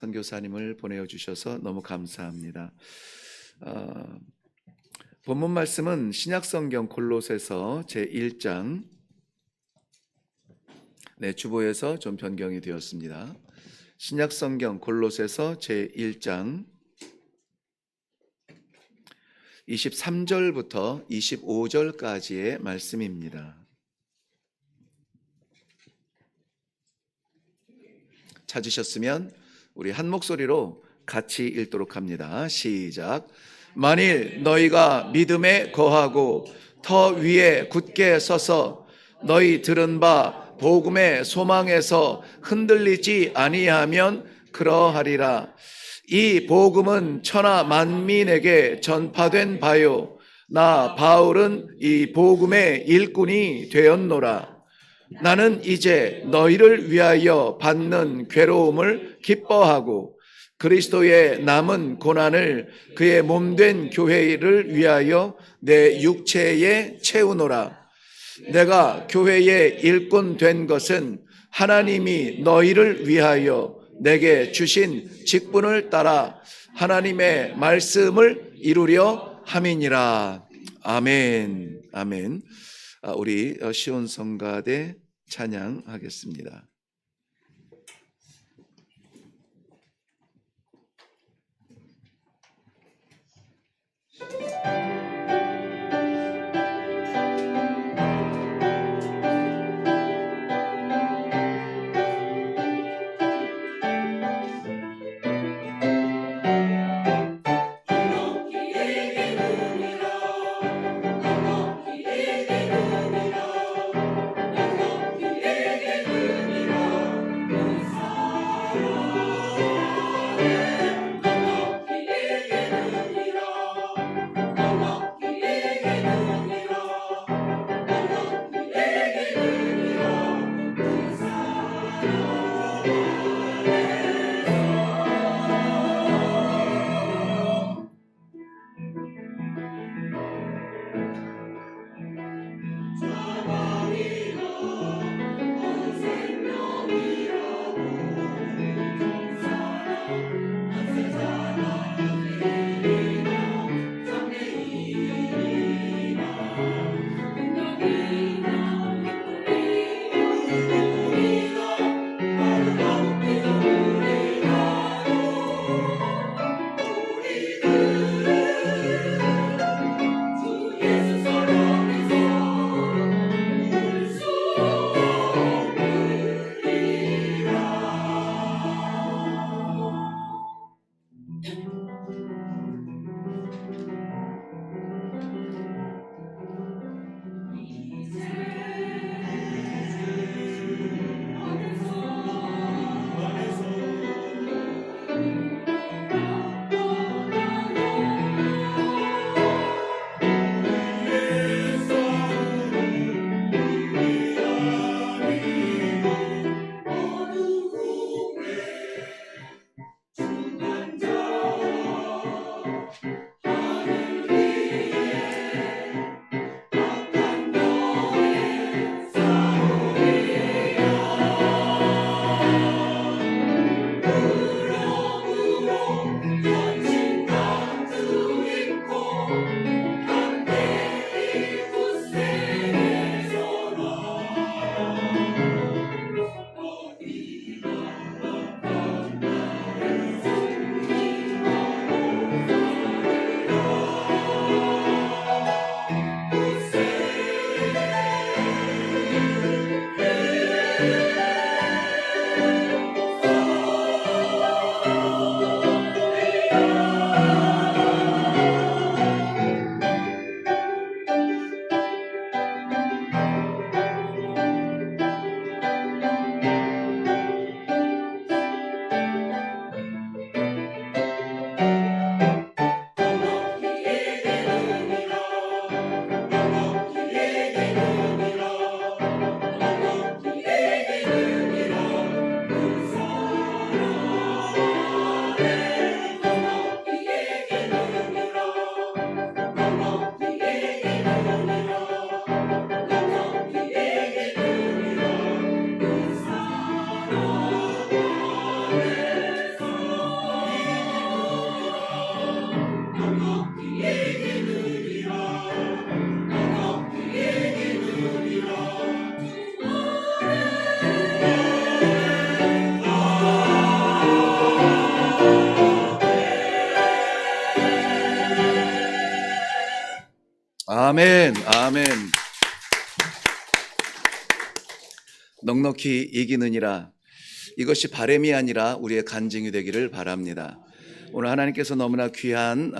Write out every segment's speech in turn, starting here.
선교사님을 보내어 주셔서 너무 감사합니다. 본문 말씀은 신약성경 골로새서 제1장 주보에서 좀 변경이 되었습니다. 신약성경 골로새서 제1장 23절부터 25절까지의 말씀입니다. 찾으셨으면 우리 한 목소리로 같이 읽도록 합니다. 시작. 만일 너희가 믿음에 거하고 터 위에 굳게 서서 너희 들은 바 복음의 소망에서 흔들리지 아니하면 그러하리라. 이 복음은 천하 만민에게 전파된 바요 나 바울은 이 복음의 일꾼이 되었노라. 나는 이제 너희를 위하여 받는 괴로움을 기뻐하고 그리스도의 남은 고난을 그의 몸된 교회를 위하여 내 육체에 채우노라. 내가 교회의 일꾼 된 것은 하나님이 너희를 위하여 내게 주신 직분을 따라 하나님의 말씀을 이루려 함이니라. 아멘. 아멘. 우리 시온 성가대 찬양하겠습니다. 아멘, 아멘. 넉넉히 이기느니라. 이것이 바람이 아니라 우리의 간증이 되기를 바랍니다. 오늘 하나님께서 너무나 귀한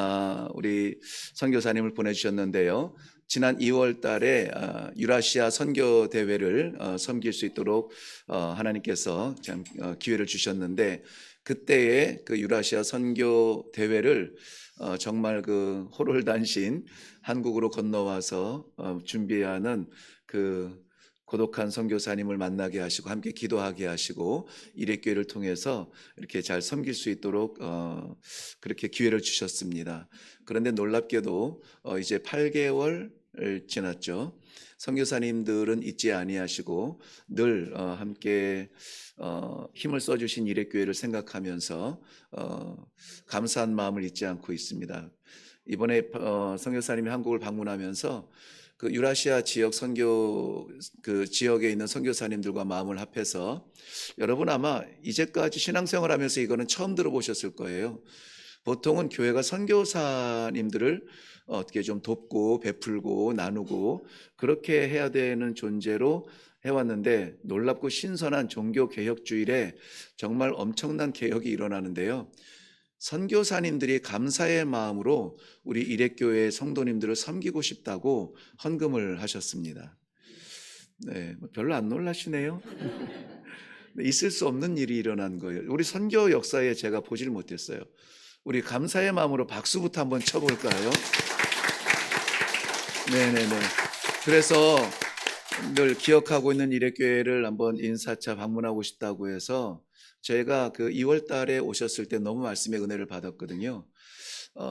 우리 선교사님을 보내주셨는데요. 지난 2월 달에 유라시아 선교 대회를 섬길 수 있도록 하나님께서 참 기회를 주셨는데, 그때의 그 유라시아 선교 대회를 정말 그 호롤단신 한국으로 건너와서 준비하는 그 고독한 선교사님을 만나게 하시고 함께 기도하게 하시고 일회교회를 통해서 이렇게 잘 섬길 수 있도록 그렇게 기회를 주셨습니다. 그런데 놀랍게도 이제 8개월 지났죠. 선교사님들은 잊지 아니하시고 늘 함께 힘을 써주신 일회교회를 생각하면서 감사한 마음을 잊지 않고 있습니다. 이번에 선교사님이 한국을 방문하면서 그 유라시아 지역 선교 그 지역에 있는 선교사님들과 마음을 합해서, 여러분 아마 이제까지 신앙생활하면서 이거는 처음 들어보셨을 거예요. 보통은 교회가 선교사님들을 어떻게 좀 돕고 베풀고 나누고 그렇게 해야 되는 존재로 해왔는데, 놀랍고 신선한 종교 개혁 주일에 정말 엄청난 개혁이 일어나는데요. 선교사님들이 감사의 마음으로 우리 일회교회 성도님들을 섬기고 싶다고 헌금을 하셨습니다. 네, 별로 안 놀라시네요. 있을 수 없는 일이 일어난 거예요. 우리 선교 역사에 제가 보질 못했어요. 우리 감사의 마음으로 박수부터 한번 쳐볼까요? 네네네. 그래서 늘 기억하고 있는 일회교회를 한번 인사차 방문하고 싶다고 해서 저희가 그 2월 달에 오셨을 때 너무 말씀의 은혜를 받았거든요.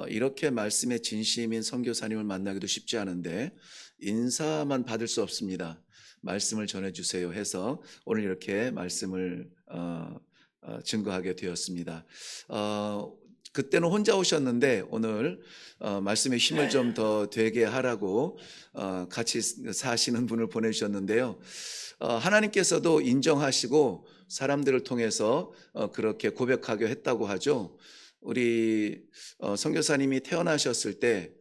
이렇게 말씀에 진심인 선교사님을 만나기도 쉽지 않은데 인사만 받을 수 없습니다. 말씀을 전해주세요 해서 오늘 이렇게 말씀을 증거하게 되었습니다. 그때는 혼자 오셨는데 오늘 말씀의 힘을 좀 더 되게 하라고 같이 사시는 분을 보내주셨는데요. 하나님께서도 인정하시고 사람들을 통해서 그렇게 고백하게 했다고 하죠. 우리 선교사님이 태어나셨을 때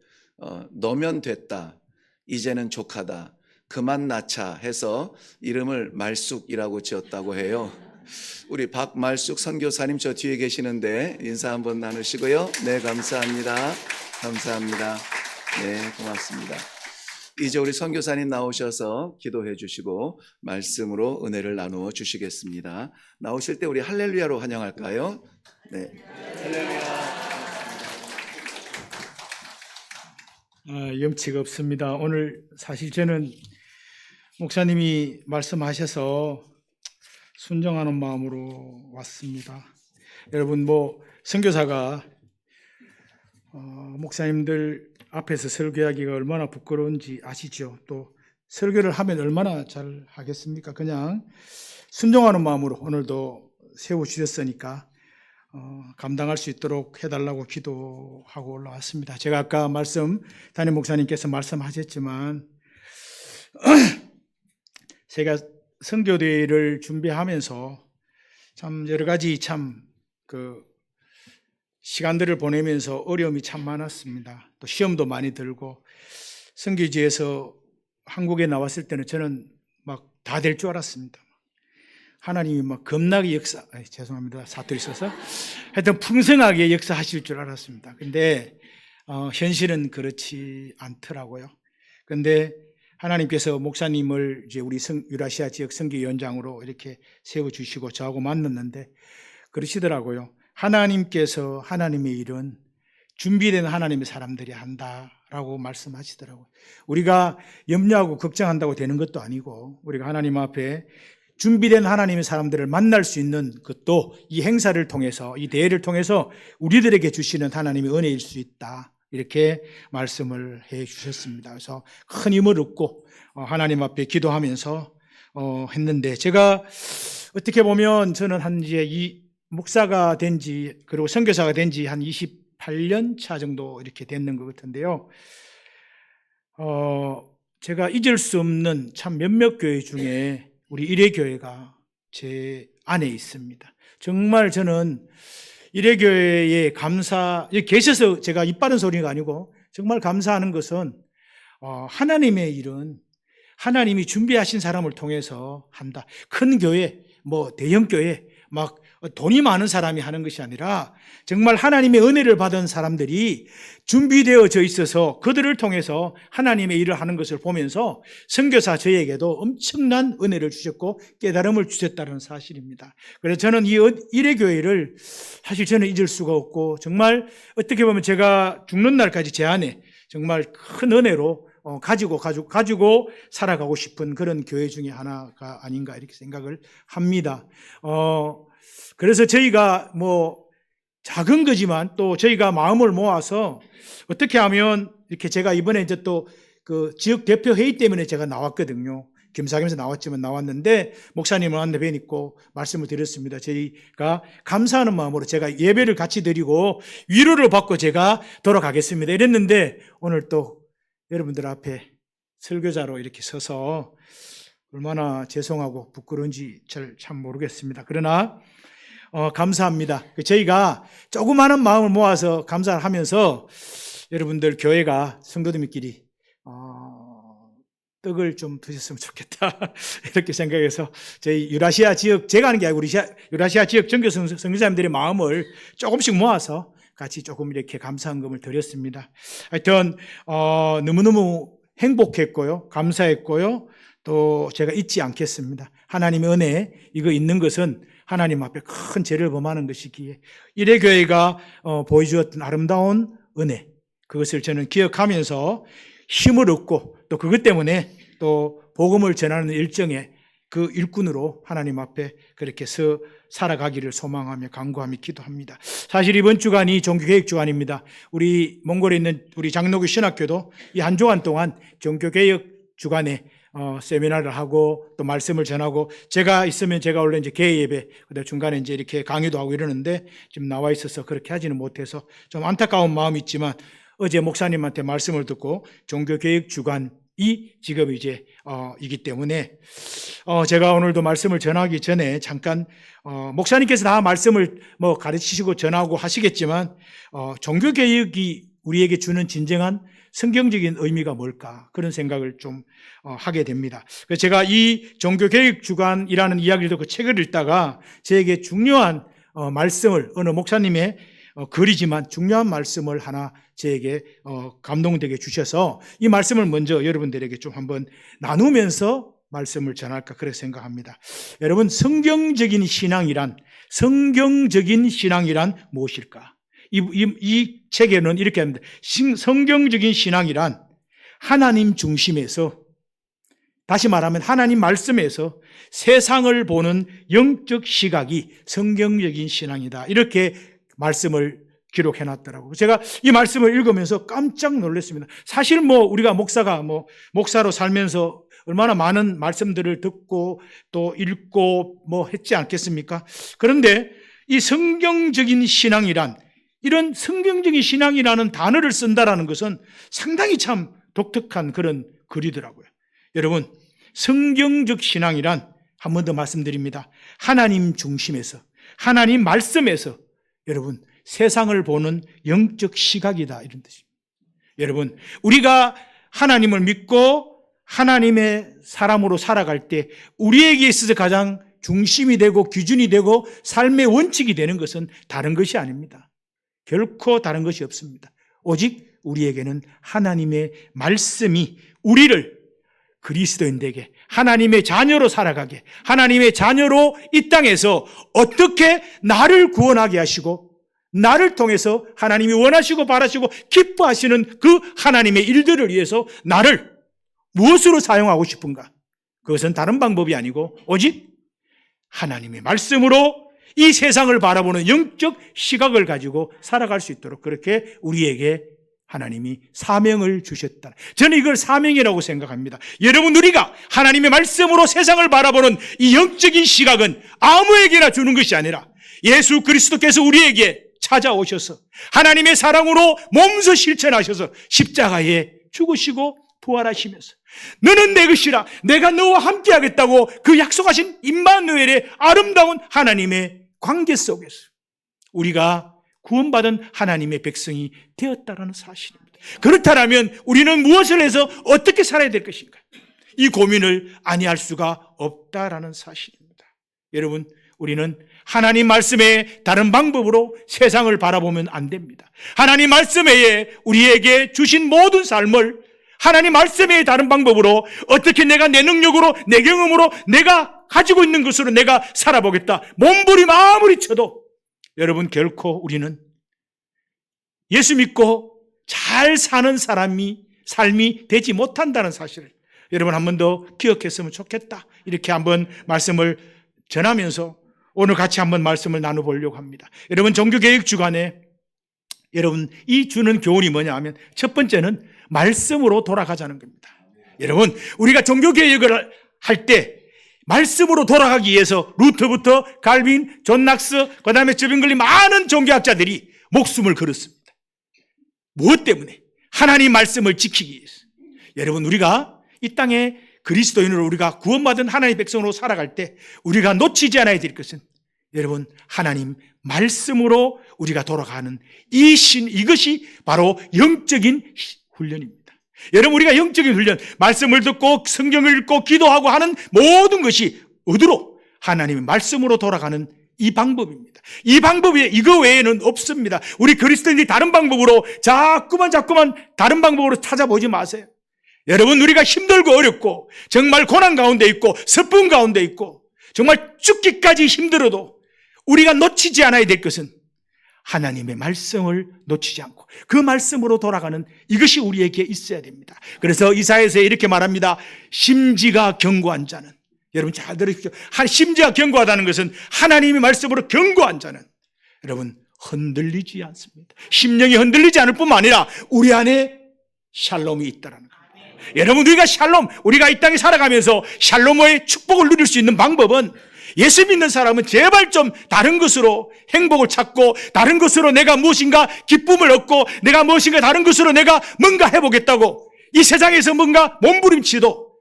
너면 됐다, 이제는 족하다, 그만 낳자 해서 이름을 말숙이라고 지었다고 해요. 우리 박말숙 선교사님 저 뒤에 계시는데 인사 한번 나누시고요. 네, 감사합니다. 감사합니다. 네, 고맙습니다. 이제 우리 선교사님 나오셔서 기도해 주시고 말씀으로 은혜를 나누어 주시겠습니다. 나오실 때 우리 할렐루야로 환영할까요? 네, 할렐루야. 염치가 없습니다. 오늘 사실 저는 목사님이 말씀하셔서 순종하는 마음으로 왔습니다. 여러분 선교사가 목사님들 앞에서 설교하기가 얼마나 부끄러운지 아시죠? 또 설교를 하면 얼마나 잘 하겠습니까? 그냥 순종하는 마음으로 오늘도 세워주셨으니까 감당할 수 있도록 해달라고 기도하고 올라왔습니다. 제가 아까 담임 목사님께서 말씀하셨지만 제가 선교대회를 준비하면서 참 여러 가지 시간들을 보내면서 어려움이 참 많았습니다. 또 시험도 많이 들고, 선교지에서 한국에 나왔을 때는 저는 막 다 될 줄 알았습니다. 하나님이 막 겁나게 죄송합니다. 사투리 써서. 하여튼 풍성하게 역사하실 줄 알았습니다. 근데 현실은 그렇지 않더라고요. 근데 하나님께서 목사님을 이제 우리 유라시아 지역 선교위원장으로 이렇게 세워주시고 저하고 만났는데 그러시더라고요. 하나님께서 하나님의 일은 준비된 하나님의 사람들이 한다라고 말씀하시더라고요. 우리가 염려하고 걱정한다고 되는 것도 아니고, 우리가 하나님 앞에 준비된 하나님의 사람들을 만날 수 있는 것도 이 행사를 통해서, 이 대회를 통해서 우리들에게 주시는 하나님의 은혜일 수 있다, 이렇게 말씀을 해 주셨습니다. 그래서 큰 힘을 얻고 하나님 앞에 기도하면서 했는데, 제가 어떻게 보면 저는 이제 이 목사가 된지, 그리고 선교사가 된지 한 28년 차 정도 이렇게 됐는 것 같은데요. 제가 잊을 수 없는 참 몇몇 교회 중에 우리 일회교회가 제 안에 있습니다. 정말 저는 일회교회에 여기 계셔서 제가 입 바른 소리가 아니고 정말 감사하는 것은 하나님의 일은 하나님이 준비하신 사람을 통해서 한다. 큰 교회, 대형 교회, 막 돈이 많은 사람이 하는 것이 아니라 정말 하나님의 은혜를 받은 사람들이 준비되어져 있어서 그들을 통해서 하나님의 일을 하는 것을 보면서 선교사 저에게도 엄청난 은혜를 주셨고 깨달음을 주셨다는 사실입니다. 그래서 저는 이 일의 교회를 사실 저는 잊을 수가 없고 정말 어떻게 보면 제가 죽는 날까지 제 안에 정말 큰 은혜로 가지고 살아가고 싶은 그런 교회 중에 하나가 아닌가 이렇게 생각을 합니다. 그래서 저희가 작은 거지만 또 저희가 마음을 모아서 어떻게 하면 이렇게 제가 이번에 이제 또 그 지역 대표 회의 때문에 제가 나왔거든요. 겸사겸사 나왔는데 목사님을 만나 뵈니까 말씀을 드렸습니다. 저희가 감사하는 마음으로 제가 예배를 같이 드리고 위로를 받고 제가 돌아가겠습니다. 이랬는데 오늘 또 여러분들 앞에 설교자로 이렇게 서서 얼마나 죄송하고 부끄러운지 참 모르겠습니다. 그러나 감사합니다. 저희가 조그마한 마음을 모아서 감사를 하면서 여러분들 교회가 성도들끼리 떡을 좀 드셨으면 좋겠다 이렇게 생각해서 저희 유라시아 지역, 제가 하는 게 아니고 유라시아 지역 전교 선교사님들의 마음을 조금씩 모아서 같이 조금 이렇게 감사한금을 드렸습니다. 하여튼 너무너무 행복했고요, 감사했고요, 또 제가 잊지 않겠습니다. 하나님의 은혜 이거 있는 것은 하나님 앞에 큰 죄를 범하는 것이기에 일회교회가 보여주었던 아름다운 은혜, 그것을 저는 기억하면서 힘을 얻고 또 그것 때문에 또 복음을 전하는 일정의 그 일꾼으로 하나님 앞에 그렇게 살아가기를 소망하며 간구하며 기도합니다. 사실 이번 주간이 종교개혁 주간입니다. 우리 몽골에 있는 우리 장로교 신학교도 이 한 주간 동안 종교개혁 주간에 세미나를 하고 또 말씀을 전하고, 제가 있으면 제가 원래 이제 개회 예배, 그다음 중간에 이제 이렇게 강의도 하고 이러는데 지금 나와 있어서 그렇게 하지는 못해서 좀 안타까운 마음이 있지만 어제 목사님한테 말씀을 듣고 종교개혁 주간이 지금 이제 이기 때문에 제가 오늘도 말씀을 전하기 전에 잠깐 목사님께서 다 말씀을 가르치시고 전하고 하시겠지만 종교개혁이 우리에게 주는 진정한 성경적인 의미가 뭘까, 그런 생각을 좀 하게 됩니다. 그래서 제가 이 종교개혁 주간이라는 이야기를 듣고 책을 읽다가 저에게 중요한 말씀을, 어느 목사님의 글이지만 중요한 말씀을 하나 저에게 감동되게 주셔서 이 말씀을 먼저 여러분들에게 좀 한번 나누면서 말씀을 전할까 그렇게 생각합니다. 여러분, 성경적인 신앙이란 무엇일까? 이 책에는 이렇게 합니다. 성경적인 신앙이란 하나님 중심에서, 다시 말하면 하나님 말씀에서 세상을 보는 영적 시각이 성경적인 신앙이다, 이렇게 말씀을 기록해 놨더라고요. 제가 이 말씀을 읽으면서 깜짝 놀랐습니다. 사실 우리가 목사로 살면서 얼마나 많은 말씀들을 듣고 또 읽고 했지 않겠습니까? 그런데 이 성경적인 신앙이란, 이런 성경적인 신앙이라는 단어를 쓴다라는 것은 상당히 참 독특한 그런 글이더라고요. 여러분, 성경적 신앙이란, 한 번 더 말씀드립니다, 하나님 중심에서, 하나님 말씀에서 여러분 세상을 보는 영적 시각이다, 이런 뜻입니다. 여러분, 우리가 하나님을 믿고 하나님의 사람으로 살아갈 때 우리에게 있어서 가장 중심이 되고 기준이 되고 삶의 원칙이 되는 것은 다른 것이 아닙니다. 결코 다른 것이 없습니다. 오직 우리에게는 하나님의 말씀이 우리를 그리스도인에게 하나님의 자녀로 살아가게, 하나님의 자녀로 이 땅에서 어떻게 나를 구원하게 하시고 나를 통해서 하나님이 원하시고 바라시고 기뻐하시는 그 하나님의 일들을 위해서 나를 무엇으로 사용하고 싶은가? 그것은 다른 방법이 아니고 오직 하나님의 말씀으로 이 세상을 바라보는 영적 시각을 가지고 살아갈 수 있도록 그렇게 우리에게 하나님이 사명을 주셨다. 저는 이걸 사명이라고 생각합니다. 여러분, 우리가 하나님의 말씀으로 세상을 바라보는 이 영적인 시각은 아무에게나 주는 것이 아니라 예수 그리스도께서 우리에게 찾아오셔서 하나님의 사랑으로 몸소 실천하셔서 십자가에 죽으시고 부활하시면서 너는 내 것이라, 내가 너와 함께 하겠다고 그 약속하신 임마누엘의 아름다운 하나님의 관계 속에서 우리가 구원받은 하나님의 백성이 되었다라는 사실입니다. 그렇다면 우리는 무엇을 해서 어떻게 살아야 될 것인가? 이 고민을 아니할 수가 없다라는 사실입니다. 여러분, 우리는 하나님 말씀 외에 다른 방법으로 세상을 바라보면 안 됩니다. 하나님 말씀 외에 우리에게 주신 모든 삶을 하나님 말씀 외에 다른 방법으로 어떻게 내가 내 능력으로, 내 경험으로, 내가 가지고 있는 것으로 내가 살아보겠다, 몸부림 아무리 쳐도 여러분, 결코 우리는 예수 믿고 잘 사는 삶이 되지 못한다는 사실을 여러분 한 번 더 기억했으면 좋겠다, 이렇게 한번 말씀을 전하면서 오늘 같이 한번 말씀을 나눠보려고 합니다. 여러분, 종교개혁 주간에 여러분 이 주는 교훈이 뭐냐 하면 첫 번째는 말씀으로 돌아가자는 겁니다. 여러분, 우리가 종교개혁을 할 때 말씀으로 돌아가기 위해서 루터부터 갈빈, 존 낙스, 그 다음에 저빙글리 많은 종교학자들이 목숨을 걸었습니다. 무엇 때문에? 하나님 말씀을 지키기 위해서. 여러분, 우리가 이 땅에 그리스도인으로 우리가 구원받은 하나님의 백성으로 살아갈 때 우리가 놓치지 않아야 될 것은 여러분, 하나님 말씀으로 우리가 돌아가는 이것이 바로 영적인 훈련입니다. 여러분, 우리가 영적인 훈련, 말씀을 듣고 성경을 읽고 기도하고 하는 모든 것이 어디로? 하나님의 말씀으로 돌아가는 이 방법입니다. 이 방법이 이거 외에는 없습니다. 우리 그리스도인들이 다른 방법으로 자꾸만 다른 방법으로 찾아보지 마세요. 여러분, 우리가 힘들고 어렵고 정말 고난 가운데 있고 슬픔 가운데 있고 정말 죽기까지 힘들어도 우리가 놓치지 않아야 될 것은 하나님의 말씀을 놓치지 않고 그 말씀으로 돌아가는 이것이 우리에게 있어야 됩니다. 그래서 이사야서 이렇게 말합니다. 심지가 견고한 자는, 여러분 잘 들으십시오. 심지가 견고하다는 것은 하나님의 말씀으로 견고한 자는 여러분 흔들리지 않습니다. 심령이 흔들리지 않을 뿐만 아니라 우리 안에 샬롬이 있다라는 겁니다. 여러분, 우리가 이 땅에 살아가면서 샬롬의 축복을 누릴 수 있는 방법은, 예수 믿는 사람은 제발 좀 다른 것으로 행복을 찾고 다른 것으로 내가 무엇인가 기쁨을 얻고 내가 무엇인가 다른 것으로 내가 뭔가 해보겠다고 이 세상에서 뭔가 몸부림치도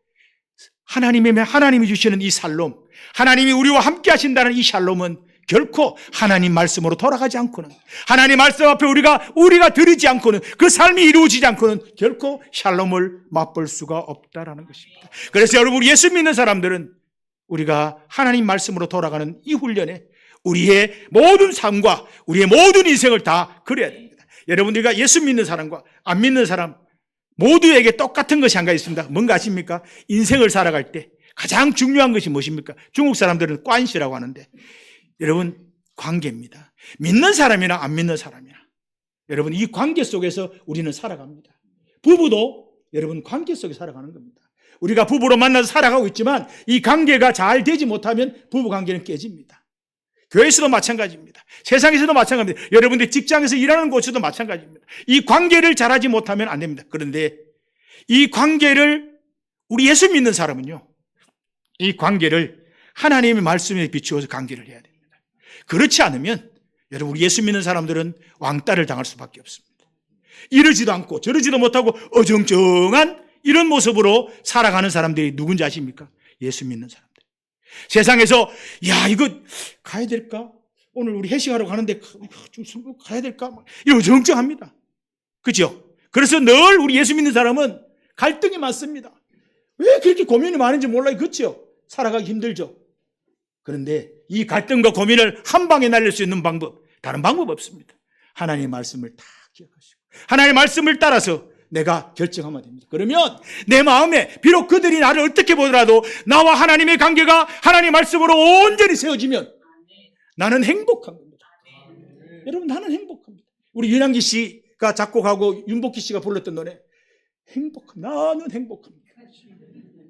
하나님이 주시는 이 샬롬, 하나님이 우리와 함께 하신다는 이 샬롬은 결코 하나님 말씀으로 돌아가지 않고는, 하나님 말씀 앞에 우리가 드리지 않고는, 그 삶이 이루어지지 않고는 결코 샬롬을 맛볼 수가 없다라는 것입니다. 그래서 여러분, 우리 예수 믿는 사람들은 우리가 하나님 말씀으로 돌아가는 이 훈련에 우리의 모든 삶과 우리의 모든 인생을 다 그려야 됩니다. 여러분, 우리가 예수 믿는 사람과 안 믿는 사람 모두에게 똑같은 것이 한 가지 있습니다. 뭔가 아십니까? 인생을 살아갈 때 가장 중요한 것이 무엇입니까? 중국 사람들은 관시라고 하는데, 여러분, 관계입니다. 믿는 사람이나 안 믿는 사람이나 여러분, 이 관계 속에서 우리는 살아갑니다. 부부도 여러분 관계 속에 살아가는 겁니다. 우리가 부부로 만나서 살아가고 있지만 이 관계가 잘 되지 못하면 부부 관계는 깨집니다. 교회에서도 마찬가지입니다. 세상에서도 마찬가지입니다. 여러분들 직장에서 일하는 곳에서도 마찬가지입니다. 이 관계를 잘하지 못하면 안 됩니다. 그런데 이 관계를 우리 예수 믿는 사람은요, 이 관계를 하나님의 말씀에 비추어서 관계를 해야 됩니다. 그렇지 않으면 여러분, 우리 예수 믿는 사람들은 왕따를 당할 수밖에 없습니다. 이러지도 않고 저러지도 못하고 어정쩡한 이런 모습으로 살아가는 사람들이 누군지 아십니까? 예수 믿는 사람들. 세상에서 이거 가야 될까? 오늘 우리 회식하러 가는데 좀 가야 될까? 이거 어정쩡합니다. 그렇죠? 그래서 늘 우리 예수 믿는 사람은 갈등이 많습니다. 왜 그렇게 고민이 많은지 몰라요. 그렇죠? 살아가기 힘들죠. 그런데 이 갈등과 고민을 한 방에 날릴 수 있는 방법, 다른 방법 없습니다. 하나님의 말씀을 다 기억하시고 하나님의 말씀을 따라서 내가 결정하면 됩니다. 그러면 내 마음에 비록 그들이 나를 어떻게 보더라도 나와 하나님의 관계가 하나님의 말씀으로 온전히 세워지면 나는 행복한 겁니다. 여러분, 나는 행복합니다. 우리 윤양기 씨가 작곡하고 윤복희 씨가 불렀던 노래, 나는 행복합니다.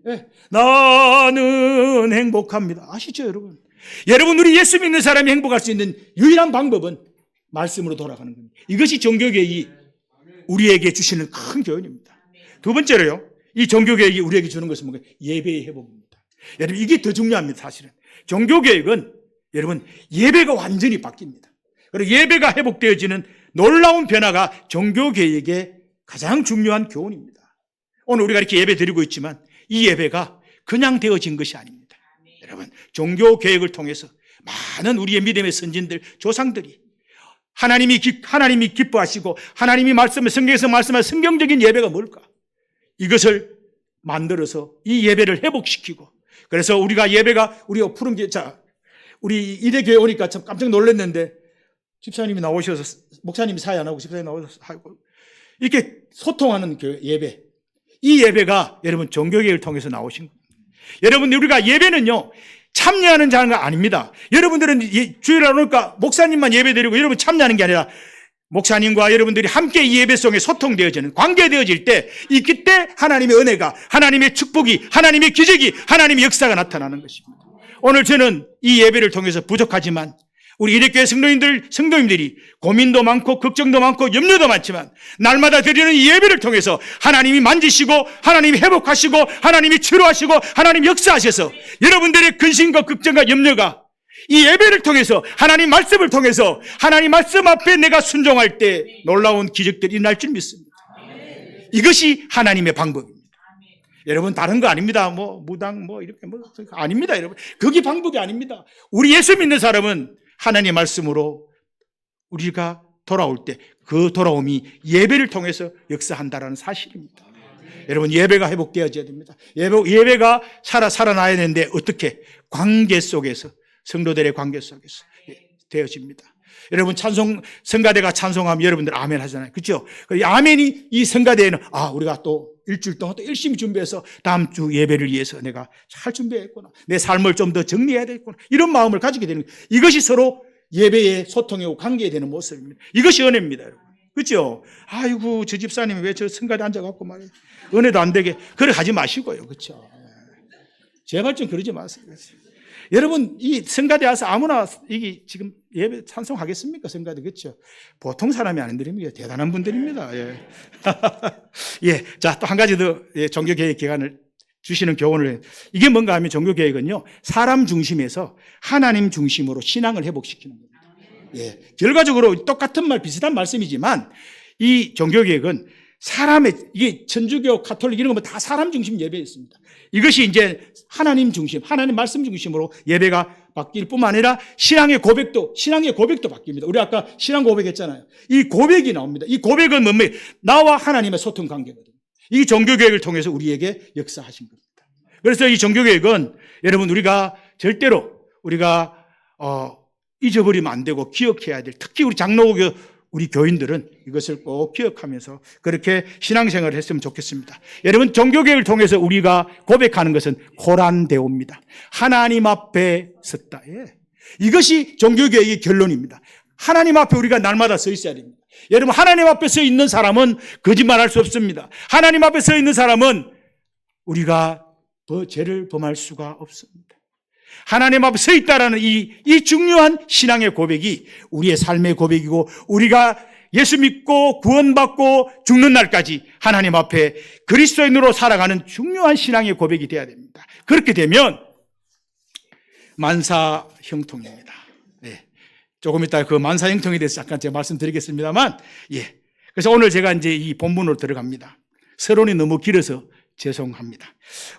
네, 나는 행복합니다. 아시죠, 여러분? 여러분, 우리 예수 믿는 사람이 행복할 수 있는 유일한 방법은 말씀으로 돌아가는 겁니다. 이것이 종교개혁이 우리에게 주시는 큰 교훈입니다. 두 번째로요, 이 종교개혁이 우리에게 주는 것은 뭔가? 예배의 회복입니다. 여러분, 이게 더 중요합니다. 사실은 종교개혁은 여러분 예배가 완전히 바뀝니다. 그리고 예배가 회복되어지는 놀라운 변화가 종교개혁의 가장 중요한 교훈입니다. 오늘 우리가 이렇게 예배 드리고 있지만 이 예배가 그냥 되어진 것이 아닙니다. 여러분, 종교개혁을 통해서 많은 우리의 믿음의 선진들, 조상들이 하나님이 기뻐하시고 하나님이 성경에서 말씀한 성경적인 예배가 뭘까? 이것을 만들어서 이 예배를 회복시키고, 그래서 우리가 우리가 푸른 우리 이대교회 오니까 참 깜짝 놀랐는데, 집사님이 나오셔서, 목사님이 사회 안 하고 집사님이 나오셔서 하고, 이렇게 소통하는 예배. 이 예배가 여러분 종교개혁을 통해서 나오신 겁니다. 여러분, 우리가 예배는요, 참여하는 자가 아닙니다. 여러분들은 주일날 오니까 목사님만 예배 드리고 여러분 참여하는 게 아니라 목사님과 여러분들이 함께 이 예배 속에 소통되어지는, 관계되어질 때, 그때 하나님의 은혜가, 하나님의 축복이, 하나님의 기적이, 하나님의 역사가 나타나는 것입니다. 오늘 저는 이 예배를 통해서 부족하지만 우리 이대교회 성도님들이 고민도 많고 걱정도 많고 염려도 많지만 날마다 드리는 이 예배를 통해서 하나님이 만지시고 하나님이 회복하시고 하나님이 치료하시고 하나님이 역사하셔서 여러분들의 근심과 걱정과 염려가 이 예배를 통해서, 하나님 말씀을 통해서, 하나님 말씀 앞에 내가 순종할 때 놀라운 기적들이 일어날 줄 믿습니다. 이것이 하나님의 방법입니다. 여러분, 다른 거 아닙니다. 무당 이렇게 아닙니다, 여러분. 그게 방법이 아닙니다. 우리 예수 믿는 사람은 하나님의 말씀으로 우리가 돌아올 때 그 돌아옴이 예배를 통해서 역사한다라는 사실입니다. 여러분, 예배가 회복되어져야 됩니다. 예배가 살아나야 되는데 어떻게? 관계 속에서, 성도들의 관계 속에서 되어집니다. 여러분, 성가대가 찬송하면 여러분들 아멘 하잖아요. 그렇죠? 아멘이 이 성가대에는 우리가 또 일주일 동안 또 열심히 준비해서 다음 주 예배를 위해서 내가 잘 준비했구나, 내 삶을 좀 더 정리해야 되겠구나, 이런 마음을 가지게 되는 거예요. 이것이 서로 예배의 소통이고 관계에 되는 모습입니다. 이것이 은혜입니다, 여러분. 그렇죠? 아이고, 저 집사님이 왜 저 성가대 앉아갖고 말이에요. 은혜도 안 되게. 그래 하지 마시고요. 그렇죠? 제발 좀 그러지 마세요. 그렇죠? 여러분, 이 성가대 와서 아무나 이게 지금 예배 찬송하겠습니까? 성가대, 그렇죠? 보통 사람이 아닌 분들입니다. 대단한 분들입니다. 예. 예. 자, 또 한 가지 더 종교개혁 기간을 주시는 교훈을, 이게 뭔가 하면 종교개혁은요, 사람 중심에서 하나님 중심으로 신앙을 회복시키는 겁니다. 예. 결과적으로 똑같은 비슷한 말씀이지만 이 종교개혁은 이게 천주교, 가톨릭 이런 거 다 사람 중심 예배였습니다. 이것이 이제 하나님 중심, 하나님 말씀 중심으로 예배가 바뀔 뿐만 아니라 신앙의 고백도 바뀝니다. 우리 아까 신앙 고백했잖아요. 이 고백이 나옵니다. 이 고백은 뭡니까? 나와 하나님의 소통 관계거든요. 이 종교개혁을 통해서 우리에게 역사하신 겁니다. 그래서 이 종교개혁은 여러분, 우리가 절대로 잊어버리면 안 되고 기억해야 될, 특히 우리 장로교 우리 교인들은 이것을 꼭 기억하면서 그렇게 신앙생활을 했으면 좋겠습니다. 여러분, 종교개혁을 통해서 우리가 고백하는 것은 코란데오입니다. 하나님 앞에 섰다. 예. 이것이 종교개혁의 결론입니다. 하나님 앞에 우리가 날마다 서 있어야 됩니다. 여러분, 하나님 앞에 서 있는 사람은 거짓말할 수 없습니다. 하나님 앞에 서 있는 사람은 우리가 죄를 범할 수가 없습니다. 하나님 앞에 서 있다라는 이 중요한 신앙의 고백이 우리의 삶의 고백이고, 우리가 예수 믿고 구원받고 죽는 날까지 하나님 앞에 그리스도인으로 살아가는 중요한 신앙의 고백이 되어야 됩니다. 그렇게 되면 만사형통입니다. 네. 조금 이따 그 만사형통에 대해서 잠깐 제가 말씀드리겠습니다만, 예. 그래서 오늘 제가 이제 이 본문으로 들어갑니다. 서론이 너무 길어서 죄송합니다.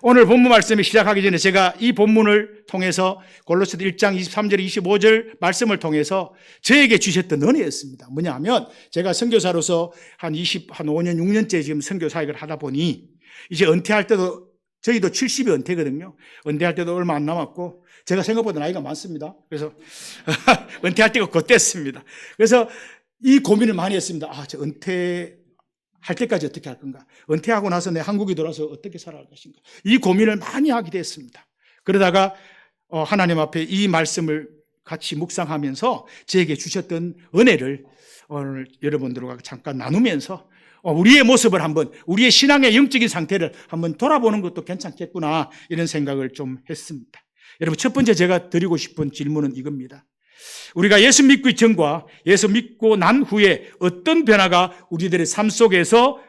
오늘 본문 말씀을 시작하기 전에 제가 이 본문을 통해서 골로새서 1장 23절 25절 말씀을 통해서 저에게 주셨던 은혜였습니다. 뭐냐 하면, 제가 선교사로서 한 5년 6년째 지금 선교 사역을 하다 보니 이제 은퇴할 때도, 저희도 70이 은퇴거든요. 은퇴할 때도 얼마 안 남았고 제가 생각보다 나이가 많습니다. 그래서 은퇴할 때가 곧 됐습니다. 그래서 이 고민을 많이 했습니다. 저 은퇴할 때까지 어떻게 할 건가? 은퇴하고 나서 내 한국에 돌아서 어떻게 살아갈 것인가? 이 고민을 많이 하게 됐습니다. 그러다가 하나님 앞에 이 말씀을 같이 묵상하면서 저에게 주셨던 은혜를 오늘 여러분들과 잠깐 나누면서 우리의 모습을 한번, 우리의 신앙의 영적인 상태를 한번 돌아보는 것도 괜찮겠구나, 이런 생각을 좀 했습니다. 여러분, 첫 번째 제가 드리고 싶은 질문은 이겁니다. 우리가 예수 믿기 전과 예수 믿고 난 후에 어떤 변화가 우리들의 삶 속에서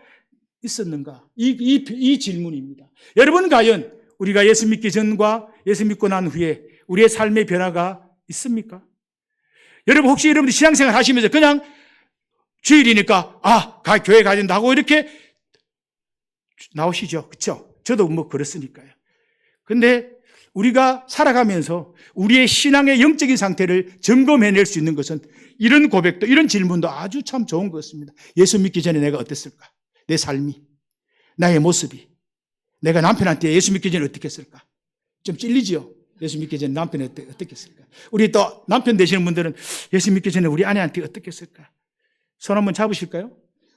있었는가? 이 질문입니다. 여러분, 과연 우리가 예수 믿기 전과 예수 믿고 난 후에 우리의 삶의 변화가 있습니까? 여러분, 혹시 여러분들 신앙생활 하시면서 그냥 주일이니까 교회 가야 된다 하고 이렇게 나오시죠? 그렇죠? 저도 그렇으니까요. 근데 우리가 살아가면서 우리의 신앙의 영적인 상태를 점검해낼 수 있는 것은 이런 고백도, 이런 질문도 아주 참 좋은 것 같습니다. 예수 믿기 전에 내가 어땠을까? 내 삶이, 나의 모습이, 내가 남편한테 예수 믿기 전에 어떻게 했을까? 좀 찔리지요? 예수 믿기 전에 남편이 어떻게 했을까? 우리 또 남편 되시는 분들은 예수 믿기 전에 우리 아내한테 어떻게 했을까? 손 한번 잡으실까요?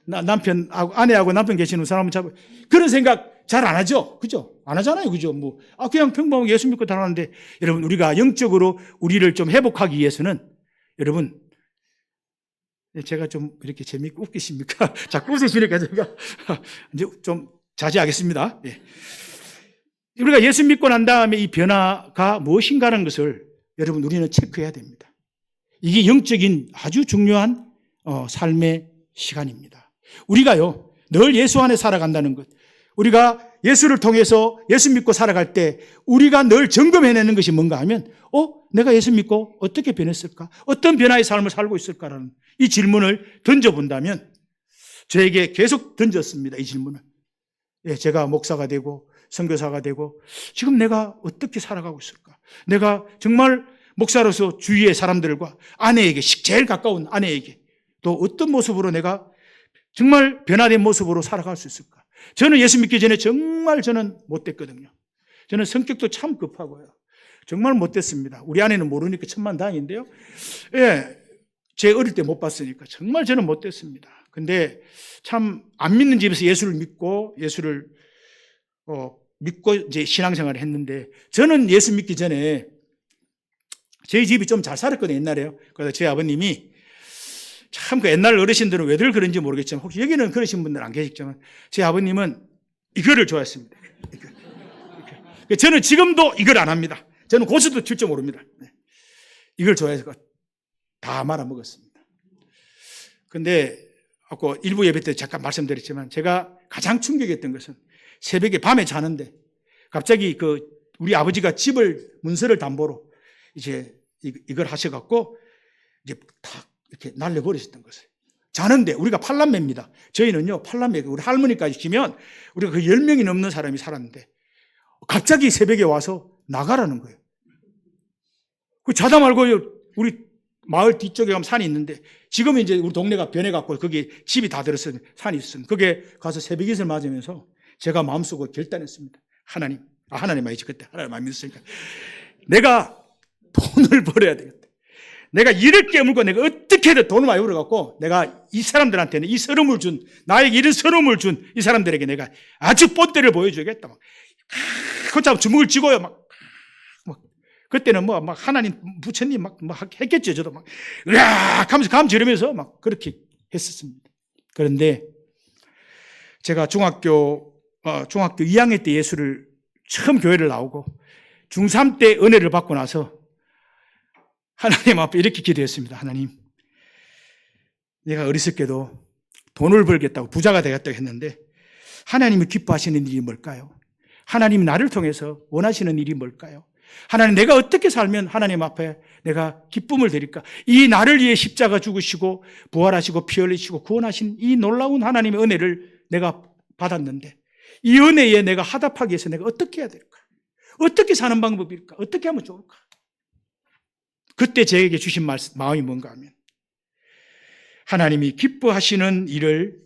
남편하고, 아내하고 남편 계시는 손 한번 그런 생각 잘 안 하죠? 그죠? 안 하잖아요. 그죠? 그냥 평범하게 예수 믿고 살아가는데, 여러분, 우리가 영적으로 우리를 좀 회복하기 위해서는, 여러분, 제가 좀 이렇게 재미있게 웃기십니까? 자꾸 웃으시니까 제가 이제 좀 자제하겠습니다. 예. 우리가 예수 믿고 난 다음에 이 변화가 무엇인가라는 것을 여러분, 우리는 체크해야 됩니다. 이게 영적인 아주 중요한 삶의 시간입니다. 우리가요, 늘 예수 안에 살아간다는 것, 우리가 예수를 통해서 예수 믿고 살아갈 때 우리가 늘 점검해내는 것이 뭔가 하면 내가 예수 믿고 어떻게 변했을까? 어떤 변화의 삶을 살고 있을까라는 이 질문을 던져본다면, 저에게 계속 던졌습니다. 이 질문을. 예, 제가 목사가 되고 선교사가 되고 지금 내가 어떻게 살아가고 있을까? 내가 정말 목사로서 주위의 사람들과 아내에게, 제일 가까운 아내에게 또 어떤 모습으로 내가 정말 변화된 모습으로 살아갈 수 있을까? 저는 예수 믿기 전에 정말 저는 못됐거든요. 저는 성격도 참 급하고요. 정말 못됐습니다. 우리 아내는 모르니까 천만다행인데요. 예, 제 어릴 때 못 봤으니까 정말 저는 못됐습니다. 근데 참 안 믿는 집에서 예수를 믿고 이제 신앙생활을 했는데, 저는 예수 믿기 전에 저희 집이 좀 잘 살았거든요, 옛날에요. 그래서 제 아버님이 참 그 옛날 어르신들은 왜들 그런지 모르겠지만, 혹시 여기는 그러신 분들 안 계시지만, 제 아버님은 이거를 좋아했습니다. 저는 지금도 이걸 안 합니다. 저는 고수도 칠 줄 모릅니다. 이걸 좋아해서 다 말아먹었습니다. 근데 아까 일부 예배 때 잠깐 말씀드렸지만, 제가 가장 충격했던 것은 새벽에 밤에 자는데 갑자기 우리 아버지가 집을 문서를 담보로 이제 이걸 하셔갖고 이제 탁 이렇게 날려버리셨던 것을. 자는데, 우리가 팔남매입니다. 저희는요, 팔남매, 우리 할머니까지 치면 우리가 10명이 넘는 사람이 살았는데, 갑자기 새벽에 와서 나가라는 거예요. 자다 말고요, 우리 마을 뒤쪽에 가면 산이 있는데, 지금은 이제 우리 동네가 변해갖고 거기 집이 다 들었어요. 산이 있으면. 거기에 가서 새벽잇을 맞으면서 제가 마음속으로 결단했습니다. 하나님 아니지, 그때 하나님 안 믿었으니까. 내가 돈을 벌어야 되겠다. 내가 이를 깨물고 내가 어떻게든 돈을 많이 벌어갖고 내가 이 사람들한테는 이 서름을 나에게 이런 서름을 준 이 사람들에게 내가 아주 뽐때를 보여줘야겠다. 그렇다고 주먹을 쥐고요. 막 그때는 막 하나님, 부처님 막 했겠죠. 저도 막 으악 하면서 감 지르면서 막 그렇게 했었습니다. 그런데 제가 중학교 2학년 때 예수를 처음 교회를 나오고 중3 때 은혜를 받고 나서 하나님 앞에 이렇게 기도했습니다. 하나님, 내가 어리석게도 돈을 벌겠다고 부자가 되겠다고 했는데 하나님이 기뻐하시는 일이 뭘까요? 하나님이 나를 통해서 원하시는 일이 뭘까요? 하나님, 내가 어떻게 살면 하나님 앞에 내가 기쁨을 드릴까? 이 나를 위해 십자가 죽으시고 부활하시고 피 흘리시고 구원하신 이 놀라운 하나님의 은혜를 내가 받았는데, 이 은혜에 내가 화답하기 위해서 내가 어떻게 해야 될까? 어떻게 사는 방법일까? 어떻게 하면 좋을까? 그때 저에게 주신 마음이 뭔가 하면, 하나님이 기뻐하시는 일을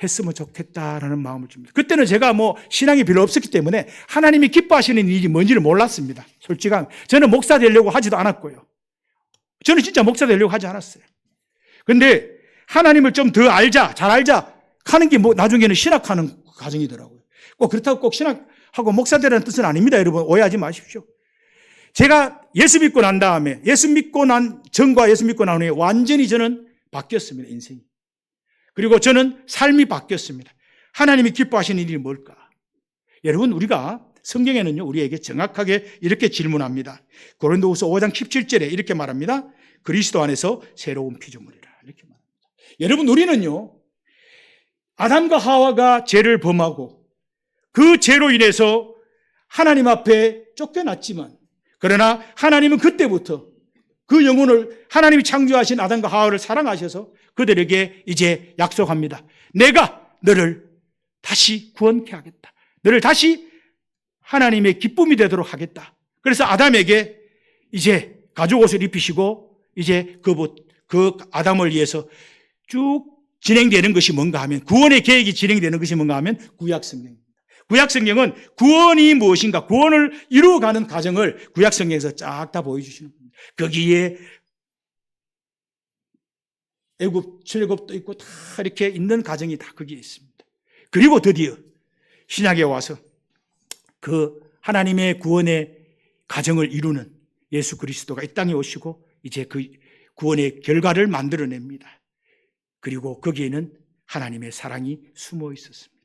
했으면 좋겠다라는 마음을 줍니다. 그때는 제가 신앙이 별로 없었기 때문에 하나님이 기뻐하시는 일이 뭔지를 몰랐습니다. 솔직한, 저는 목사 되려고 하지도 않았고요. 저는 진짜 목사 되려고 하지 않았어요. 그런데 하나님을 좀 더 알자, 잘 알자 하는 게 나중에는 신학하는 과정이더라고요. 꼭 그렇다고 꼭 신학하고 목사 되라는 뜻은 아닙니다. 여러분, 오해하지 마십시오. 제가 예수 믿고 난 다음에, 예수 믿고 난 전과 예수 믿고 난 후에 완전히 저는 바뀌었습니다, 인생이. 그리고 저는 삶이 바뀌었습니다. 하나님이 기뻐하시는 일이 뭘까? 여러분, 우리가 성경에는요, 우리에게 정확하게 이렇게 질문합니다. 고린도후서 5장 17절에 이렇게 말합니다. 그리스도 안에서 새로운 피조물이라. 이렇게 말합니다. 여러분, 우리는요, 아담과 하와가 죄를 범하고 그 죄로 인해서 하나님 앞에 쫓겨났지만, 그러나 하나님은 그때부터 그 영혼을, 하나님이 창조하신 아담과 하와를 사랑하셔서 그들에게 이제 약속합니다. 내가 너를 다시 구원케 하겠다. 너를 다시 하나님의 기쁨이 되도록 하겠다. 그래서 아담에게 이제 가죽 옷을 입히시고 이제 그 아담을 위해서 쭉 진행되는 것이 뭔가 하면, 구원의 계획이 진행되는 것이 뭔가 하면 구약성경입니다. 구약성경은 구원이 무엇인가, 구원을 이루어가는 과정을 구약성경에서 쫙 다 보여주시는 겁니다. 거기에 애굽 출애굽도 있고 다 이렇게 있는 과정이 다 거기에 있습니다. 그리고 드디어 신약에 와서 그 하나님의 구원의 과정을 이루는 예수 그리스도가 이 땅에 오시고 이제 그 구원의 결과를 만들어냅니다. 그리고 거기에는 하나님의 사랑이 숨어 있었습니다.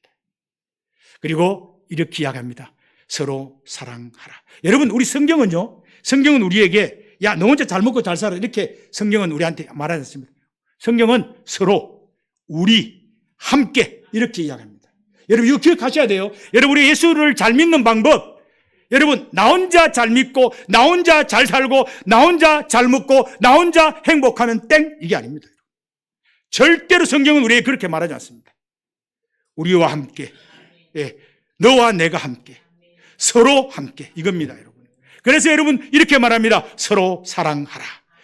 그리고 이렇게 이야기합니다. 서로 사랑하라. 여러분, 우리 성경은요, 성경은 우리에게 야, 너 혼자 잘 먹고 잘 살아, 이렇게 성경은 우리한테 말하지 않습니다. 성경은 서로, 우리, 함께 이렇게 이야기합니다. 여러분, 이거 기억하셔야 돼요. 여러분, 우리 예수를 잘 믿는 방법, 여러분, 나 혼자 잘 믿고 나 혼자 잘 살고 나 혼자 잘 먹고 나 혼자 행복하면 땡, 이게 아닙니다. 절대로 성경은 우리에게 그렇게 말하지 않습니다. 우리와 함께, 예, 너와 내가 함께, 서로 함께, 이겁니다, 여러분. 그래서 여러분 이렇게 말합니다. 서로 사랑하라.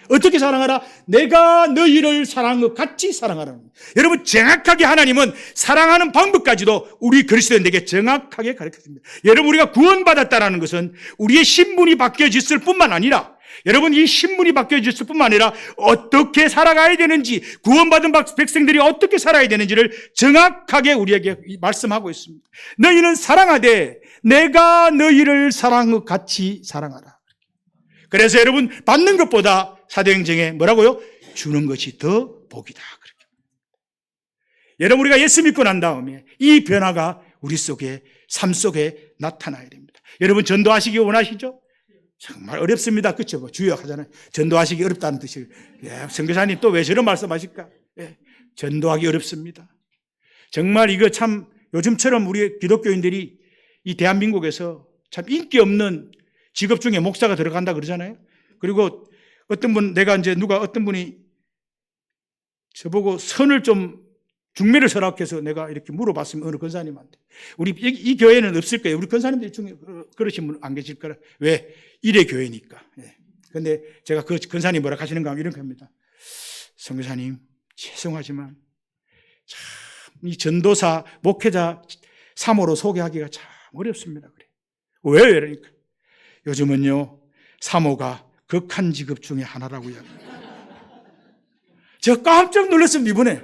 어떻게 사랑하라? 내가 너희를 사랑한 것 같이 사랑하라. 여러분, 정확하게 하나님은 사랑하는 방법까지도 우리 그리스도인에게 정확하게 가르쳐줍니다. 여러분, 우리가 구원받았다는 것은 우리의 신분이 바뀌어졌을 뿐만 아니라, 여러분, 이 신분이 바뀌어졌을 뿐만 아니라 어떻게 살아가야 되는지, 구원받은 백성들이 어떻게 살아야 되는지를 정확하게 우리에게 말씀하고 있습니다. 너희는 사랑하되 내가 너희를 사랑한 것 같이 사랑하라. 그래서 여러분, 받는 것보다 사도행전에 뭐라고요? 주는 것이 더 복이다. 그렇게. 여러분, 우리가 예수 믿고 난 다음에 이 변화가 우리 속에, 삶 속에 나타나야 됩니다. 여러분, 전도하시기 원하시죠? 정말 어렵습니다. 그렇죠? 뭐 주여 하잖아요. 전도하시기 어렵다는 뜻이에요. 예, 선교사님 또 왜 저런 말씀하실까? 예, 전도하기 어렵습니다. 정말 이거 참 요즘처럼 우리 기독교인들이 이 대한민국에서 참 인기 없는 직업 중에 목사가 들어간다 그러잖아요. 그리고 어떤 분이 저보고 선을 좀 중매를 서락해서 내가 이렇게 물어봤으면 어느 권사님한테, 우리 이 교회는 없을 거예요. 우리 권사님들 중에 그러신 분 안 계실 거라. 왜? 이래 교회니까. 예. 근데 제가 그 권사님 뭐라 하시는가 하면 이런 겁니다. 선교사님, 죄송하지만 참 이 전도사, 목회자 3호로 소개하기가 참 어렵습니다. 그래. 왜? 이러니까 요즘은요, 3호가 극한 직업 중에 하나라고요. 제가 깜짝 놀랐습니다. 이번에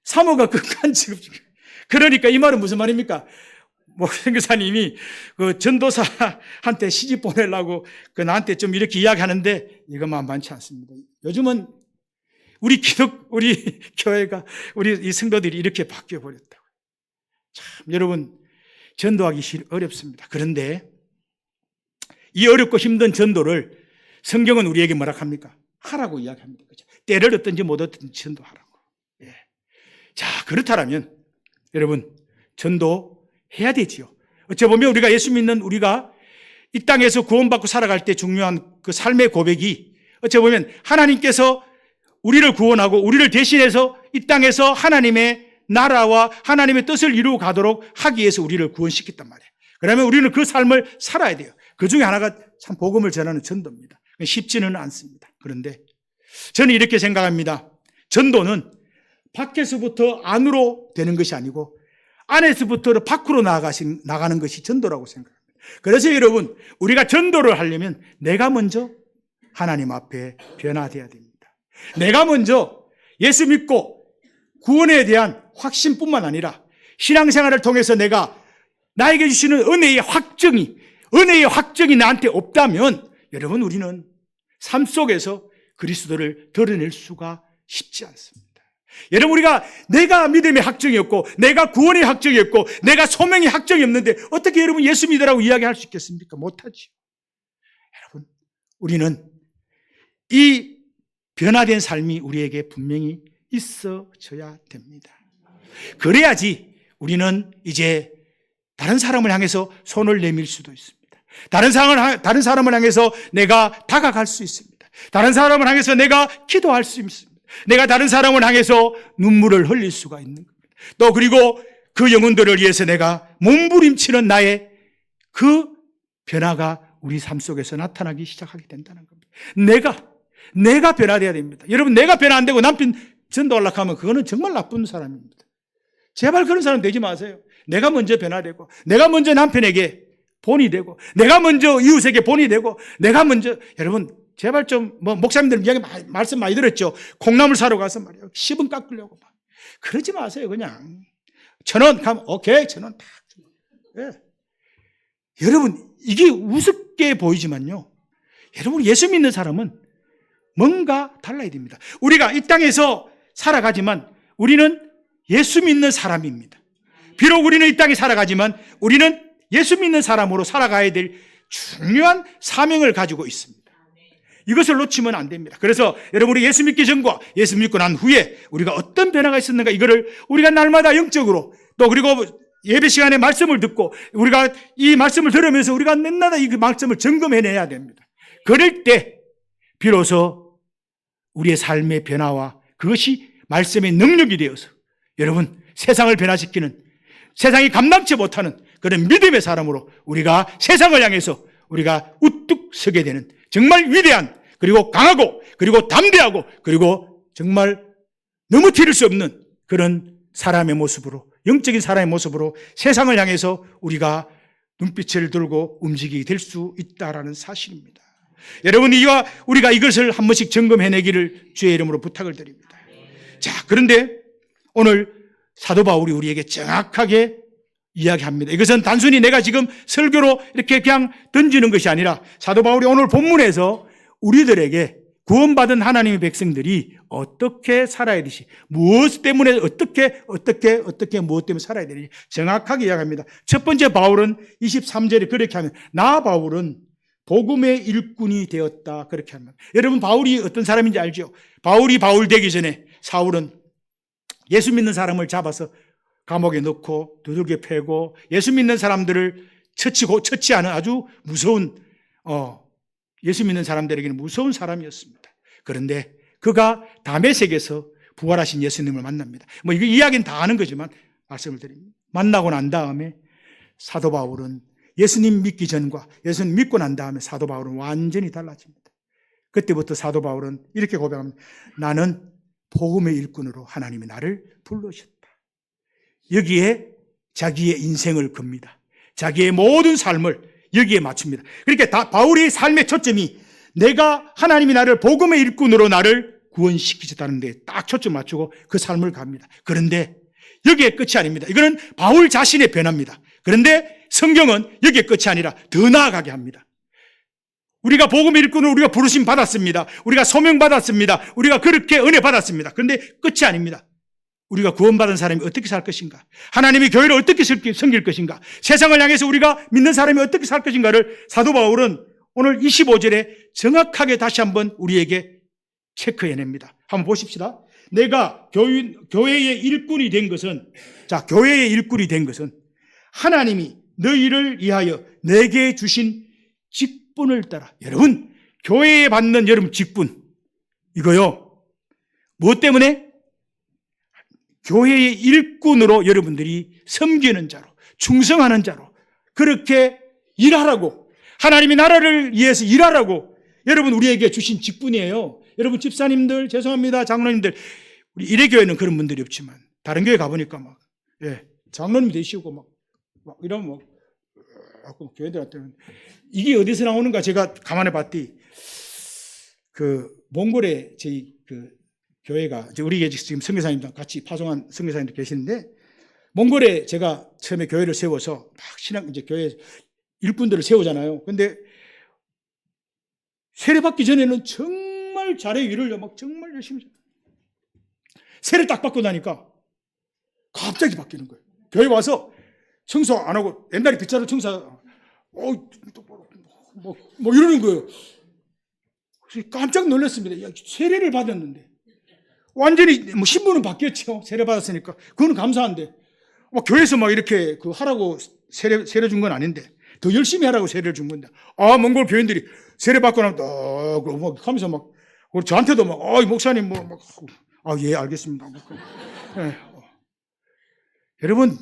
3호가 극한 직업 중에. 그러니까 이 말은 무슨 말입니까? 뭐 선교사님이 그 전도사한테 시집 보내려고 그 나한테 좀 이렇게 이야기하는데 이것만 많지 않습니다. 요즘은 우리 교회가, 우리 이 성도들이 이렇게 바뀌어 버렸다고. 참 여러분, 전도하기 어렵습니다. 그런데 이 어렵고 힘든 전도를 성경은 우리에게 뭐라 합니까? 하라고 이야기합니다. 그렇죠? 때를 얻든지 못 얻든지 전도하라고. 예. 자, 그렇다면 여러분, 전도해야 되지요. 어찌 보면 우리가 예수 믿는 우리가 이 땅에서 구원받고 살아갈 때 중요한 그 삶의 고백이, 어찌 보면 하나님께서 우리를 구원하고 우리를 대신해서 이 땅에서 하나님의 나라와 하나님의 뜻을 이루어 가도록 하기 위해서 우리를 구원시켰단 말이에요. 그러면 우리는 그 삶을 살아야 돼요. 그 중에 하나가 참 복음을 전하는 전도입니다. 쉽지는 않습니다. 그런데 저는 이렇게 생각합니다. 전도는 밖에서부터 안으로 되는 것이 아니고 안에서부터 밖으로 나가는 것이 전도라고 생각합니다. 그래서 여러분, 우리가 전도를 하려면 내가 먼저 하나님 앞에 변화되어야 됩니다. 내가 먼저 예수 믿고 구원에 대한 확신뿐만 아니라 신앙생활을 통해서 내가 나에게 주시는 은혜의 확정이 나한테 없다면 여러분, 우리는 삶 속에서 그리스도를 드러낼 수가 쉽지 않습니다. 여러분, 우리가 내가 믿음의 확정이 없고 내가 구원의 확정이 없고 내가 소명의 확정이 없는데 어떻게 여러분 예수 믿으라고 이야기할 수 있겠습니까? 못하죠. 여러분, 우리는 이 변화된 삶이 우리에게 분명히 있어져야 됩니다. 그래야지 우리는 이제 다른 사람을 향해서 손을 내밀 수도 있습니다. 다른 사람을 향해서 내가 다가갈 수 있습니다. 다른 사람을 향해서 내가 기도할 수 있습니다. 내가 다른 사람을 향해서 눈물을 흘릴 수가 있는 겁니다. 또 그리고 그 영혼들을 위해서 내가 몸부림치는 나의 그 변화가 우리 삶 속에서 나타나기 시작하게 된다는 겁니다. 내가 변화돼야 됩니다. 여러분, 내가 변화 안 되고 남편 전도하려고 하면 그거는 정말 나쁜 사람입니다. 제발 그런 사람 되지 마세요. 내가 먼저 변화되고, 내가 먼저 남편에게 본이 되고, 내가 먼저 이웃에게 본이 되고, 내가 먼저, 여러분, 제발 좀, 목사님들 이야기 말씀 많이 들었죠? 콩나물 사러 가서 말이에요. 10원 깎으려고 막. 그러지 마세요, 그냥. 1,000원 가면, 오케이, 1,000원 딱. 예. 여러분, 이게 우습게 보이지만요. 여러분, 예수 믿는 사람은 뭔가 달라야 됩니다. 우리가 이 땅에서 살아가지만 우리는 예수 믿는 사람입니다. 비록 우리는 이 땅에 살아가지만 우리는 예수 믿는 사람으로 살아가야 될 중요한 사명을 가지고 있습니다. 이것을 놓치면 안 됩니다. 그래서 여러분, 우리 예수 믿기 전과 예수 믿고 난 후에 우리가 어떤 변화가 있었는가, 이거를 우리가 날마다 영적으로, 또 그리고 예배 시간에 말씀을 듣고 우리가 이 말씀을 들으면서 우리가 맨날 이 말씀을 점검해내야 됩니다. 그럴 때 비로소 우리의 삶의 변화와 그것이 말씀의 능력이 되어서 여러분, 세상을 변화시키는, 세상이 감당치 못하는 그런 믿음의 사람으로 우리가 세상을 향해서 우리가 우뚝 서게 되는 정말 위대한, 그리고 강하고, 그리고 담대하고, 그리고 정말 넘어뜨릴 수 없는 그런 사람의 모습으로, 영적인 사람의 모습으로 세상을 향해서 우리가 눈빛을 들고 움직이게 될 수 있다라는 사실입니다. 여러분, 우리가 이것을 한 번씩 점검해내기를 주의 이름으로 부탁을 드립니다. 자, 그런데 오늘 사도 바울이 우리에게 정확하게 이야기합니다. 이것은 단순히 내가 지금 설교로 이렇게 그냥 던지는 것이 아니라 사도 바울이 오늘 본문에서 우리들에게 구원받은 하나님의 백성들이 어떻게 살아야 되지, 무엇 때문에 어떻게 무엇 때문에 살아야 되는지 정확하게 이야기합니다. 첫 번째, 바울은 23절에 그렇게 하면, 나 바울은 복음의 일꾼이 되었다, 그렇게 합니다. 여러분, 바울이 어떤 사람인지 알죠? 바울이 바울 되기 전에 사울은 예수 믿는 사람을 잡아서 감옥에 넣고 두들겨 패고 예수 믿는 사람들을 처치하는 아주 무서운, 예수 믿는 사람들에게는 무서운 사람이었습니다. 그런데 그가 다메섹에서 부활하신 예수님을 만납니다. 이거 이야기는 다 아는 거지만 말씀을 드립니다. 만나고 난 다음에 사도 바울은 예수님 믿기 전과 예수님 믿고 난 다음에 사도 바울은 완전히 달라집니다. 그때부터 사도 바울은 이렇게 고백합니다. 나는 복음의 일꾼으로 하나님이 나를 불러주셨다. 여기에 자기의 인생을 겁니다. 자기의 모든 삶을 여기에 맞춥니다. 그러니까 바울의 삶의 초점이 내가 하나님이 나를 복음의 일꾼으로 나를 구원시키셨다는 데 딱 초점 맞추고 그 삶을 갑니다. 그런데 여기에 끝이 아닙니다. 이거는 바울 자신의 변화입니다. 그런데 성경은 여기에 끝이 아니라 더 나아가게 합니다. 우리가 복음의 일꾼으로 우리가 부르심 받았습니다. 우리가 소명 받았습니다. 우리가 그렇게 은혜 받았습니다. 그런데 끝이 아닙니다. 우리가 구원받은 사람이 어떻게 살 것인가? 하나님의 교회를 어떻게 섬길 것인가? 세상을 향해서 우리가 믿는 사람이 어떻게 살 것인가를 사도 바울은 오늘 25절에 정확하게 다시 한번 우리에게 체크해냅니다. 한번 보십시다. 내가 교회의 일꾼이 된 것은, 자, 교회의 일꾼이 된 것은 하나님이 너희를 위하여 내게 주신 직분을 따라. 여러분, 교회에 받는 여러분 직분, 이거요, 무엇 때문에? 교회의 일꾼으로 여러분들이 섬기는 자로, 충성하는 자로, 그렇게 일하라고, 하나님의 나라를 위해서 일하라고 여러분 우리에게 주신 직분이에요. 여러분, 집사님들, 죄송합니다, 장로님들, 우리 일회교회는 그런 분들이 없지만 다른 교회 가보니까 막, 장로님 되시고 막 이러면 교회들한테는 이게 어디서 나오는가 제가 가만히 봤더니 몽골에 저희 교회가, 우리 지금 선교사님들 같이 파송한 선교사님들 계시는데, 몽골에 제가 처음에 교회를 세워서 막 교회 일꾼들을 세우잖아요. 근데 세례받기 전에는 정말 잘해요. 일을 막 정말 열심히. 세례 딱 받고 나니까 갑자기 바뀌는 거예요. 교회 와서 청소 안 하고 옛날에 빗자루 청소, 이러는 거예요. 깜짝 놀랐습니다. 세례를 받았는데. 완전히 신분은 바뀌었죠. 세례 받았으니까. 그건 감사한데. 교회에서 이렇게 하라고 세례 준 건 아닌데. 더 열심히 하라고 세례를 준 건데. 몽골 교인들이 세례 받고 나면 하면서 저한테도 목사님 예, 알겠습니다. 여러분,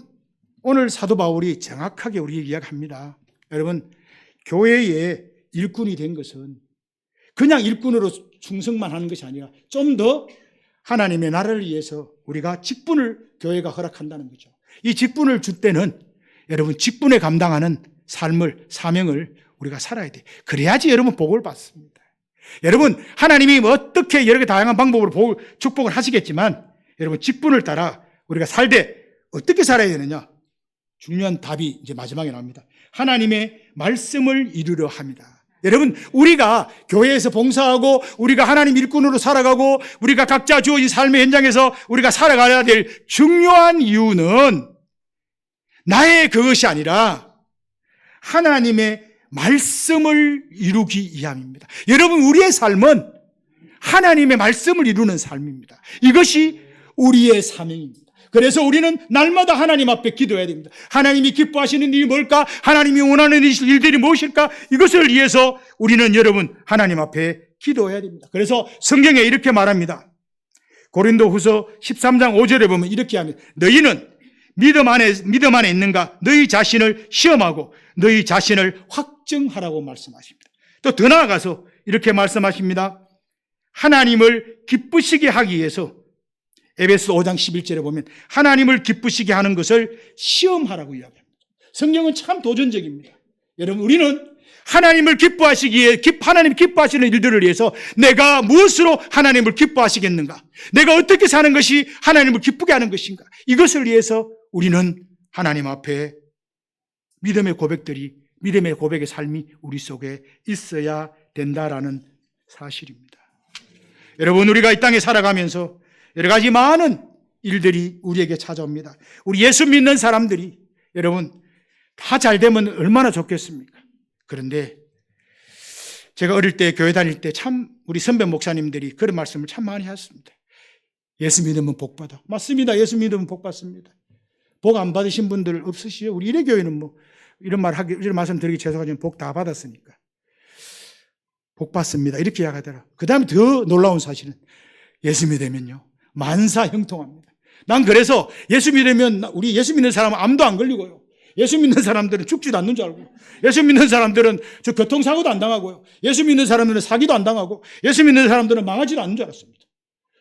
오늘 사도 바울이 정확하게 우리에게 이야기합니다. 여러분, 교회의 일꾼이 된 것은 그냥 일꾼으로 충성만 하는 것이 아니라 좀 더 하나님의 나라를 위해서 우리가 직분을 교회가 허락한다는 거죠. 이 직분을 줄 때는 여러분 직분에 감당하는 삶을, 사명을 우리가 살아야 돼. 그래야지 여러분 복을 받습니다. 여러분 하나님이 어떻게 여러 개 다양한 방법으로 축복을 하시겠지만 여러분 직분을 따라 우리가 살되 어떻게 살아야 되느냐? 중요한 답이 이제 마지막에 나옵니다. 하나님의 말씀을 이루려 합니다. 여러분 우리가 교회에서 봉사하고 우리가 하나님 일꾼으로 살아가고 우리가 각자 주어진 삶의 현장에서 우리가 살아가야 될 중요한 이유는 나의 그것이 아니라 하나님의 말씀을 이루기 위함입니다. 여러분 우리의 삶은 하나님의 말씀을 이루는 삶입니다. 이것이 우리의 사명입니다. 그래서 우리는 날마다 하나님 앞에 기도해야 됩니다. 하나님이 기뻐하시는 일이 뭘까? 하나님이 원하는 일들이 무엇일까? 이것을 위해서 우리는 여러분 하나님 앞에 기도해야 됩니다. 그래서 성경에 이렇게 말합니다. 고린도후서 13장 5절에 보면 이렇게 합니다. 너희는 믿음 안에 있는가? 너희 자신을 시험하고 너희 자신을 확증하라고 말씀하십니다. 또 더 나아가서 이렇게 말씀하십니다. 하나님을 기쁘시게 하기 위해서 에베소 5장 11절에 보면 하나님을 기쁘시게 하는 것을 시험하라고 이야기합니다. 성경은 참 도전적입니다. 여러분 우리는 하나님을 기뻐하시기에 하나님 기뻐하시는 일들을 위해서 내가 무엇으로 하나님을 기뻐하시겠는가? 내가 어떻게 사는 것이 하나님을 기쁘게 하는 것인가? 이것을 위해서 우리는 하나님 앞에 믿음의 고백의 삶이 우리 속에 있어야 된다라는 사실입니다. 여러분 우리가 이 땅에 살아가면서 여러 가지 많은 일들이 우리에게 찾아옵니다. 우리 예수 믿는 사람들이 여러분 다 잘 되면 얼마나 좋겠습니까? 그런데 제가 어릴 때 교회 다닐 때 참 우리 선배 목사님들이 그런 말씀을 참 많이 하셨습니다. 예수 믿으면 복 받아. 맞습니다. 예수 믿으면 복 받습니다. 복 안 받으신 분들 없으시죠? 우리 이래 교회는 뭐 이런 말씀 드리기 죄송하지만 복 다 받았으니까. 복 받습니다. 이렇게 이야기하더라. 그 다음에 더 놀라운 사실은 예수 믿으면요. 만사 형통합니다. 난 그래서 예수 믿으면 우리 예수 믿는 사람은 암도 안 걸리고요. 예수 믿는 사람들은 죽지도 않는 줄 알고 예수 믿는 사람들은 저 교통사고도 안 당하고요. 예수 믿는 사람들은 사기도 안 당하고 예수 믿는 사람들은 망하지도 않는 줄 알았습니다.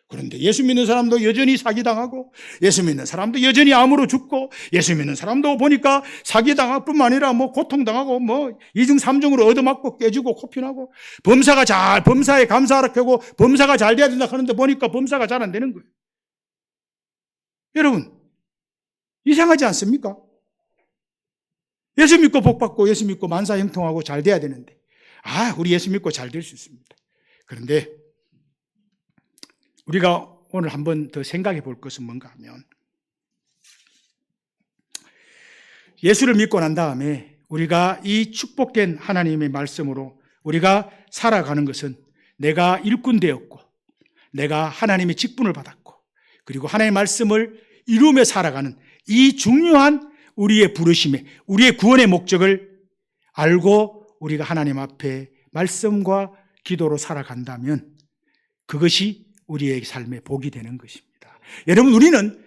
그런데 예수 믿는 사람도 여전히 사기당하고 예수 믿는 사람도 여전히 암으로 죽고 예수 믿는 사람도 보니까 사기당할 뿐만 아니라 뭐 고통당하고 뭐 2중 3중으로 얻어맞고 깨지고 코피나고 범사에 감사하라 켜고 범사가 잘 돼야 된다 하는데 보니까 범사가 잘 안 되는 거예요. 여러분 이상하지 않습니까? 예수 믿고 복 받고 예수 믿고 만사 형통하고 잘 돼야 되는데 우리 예수 믿고 잘 될 수 있습니다. 그런데 우리가 오늘 한번 더 생각해 볼 것은 뭔가 하면 예수를 믿고 난 다음에 우리가 이 축복된 하나님의 말씀으로 우리가 살아가는 것은 내가 일꾼 되었고 내가 하나님의 직분을 받았고 그리고 하나님의 말씀을 이루며 살아가는 이 중요한 우리의 부르심에 우리의 구원의 목적을 알고 우리가 하나님 앞에 말씀과 기도로 살아간다면 그것이 우리의 삶의 복이 되는 것입니다. 여러분 우리는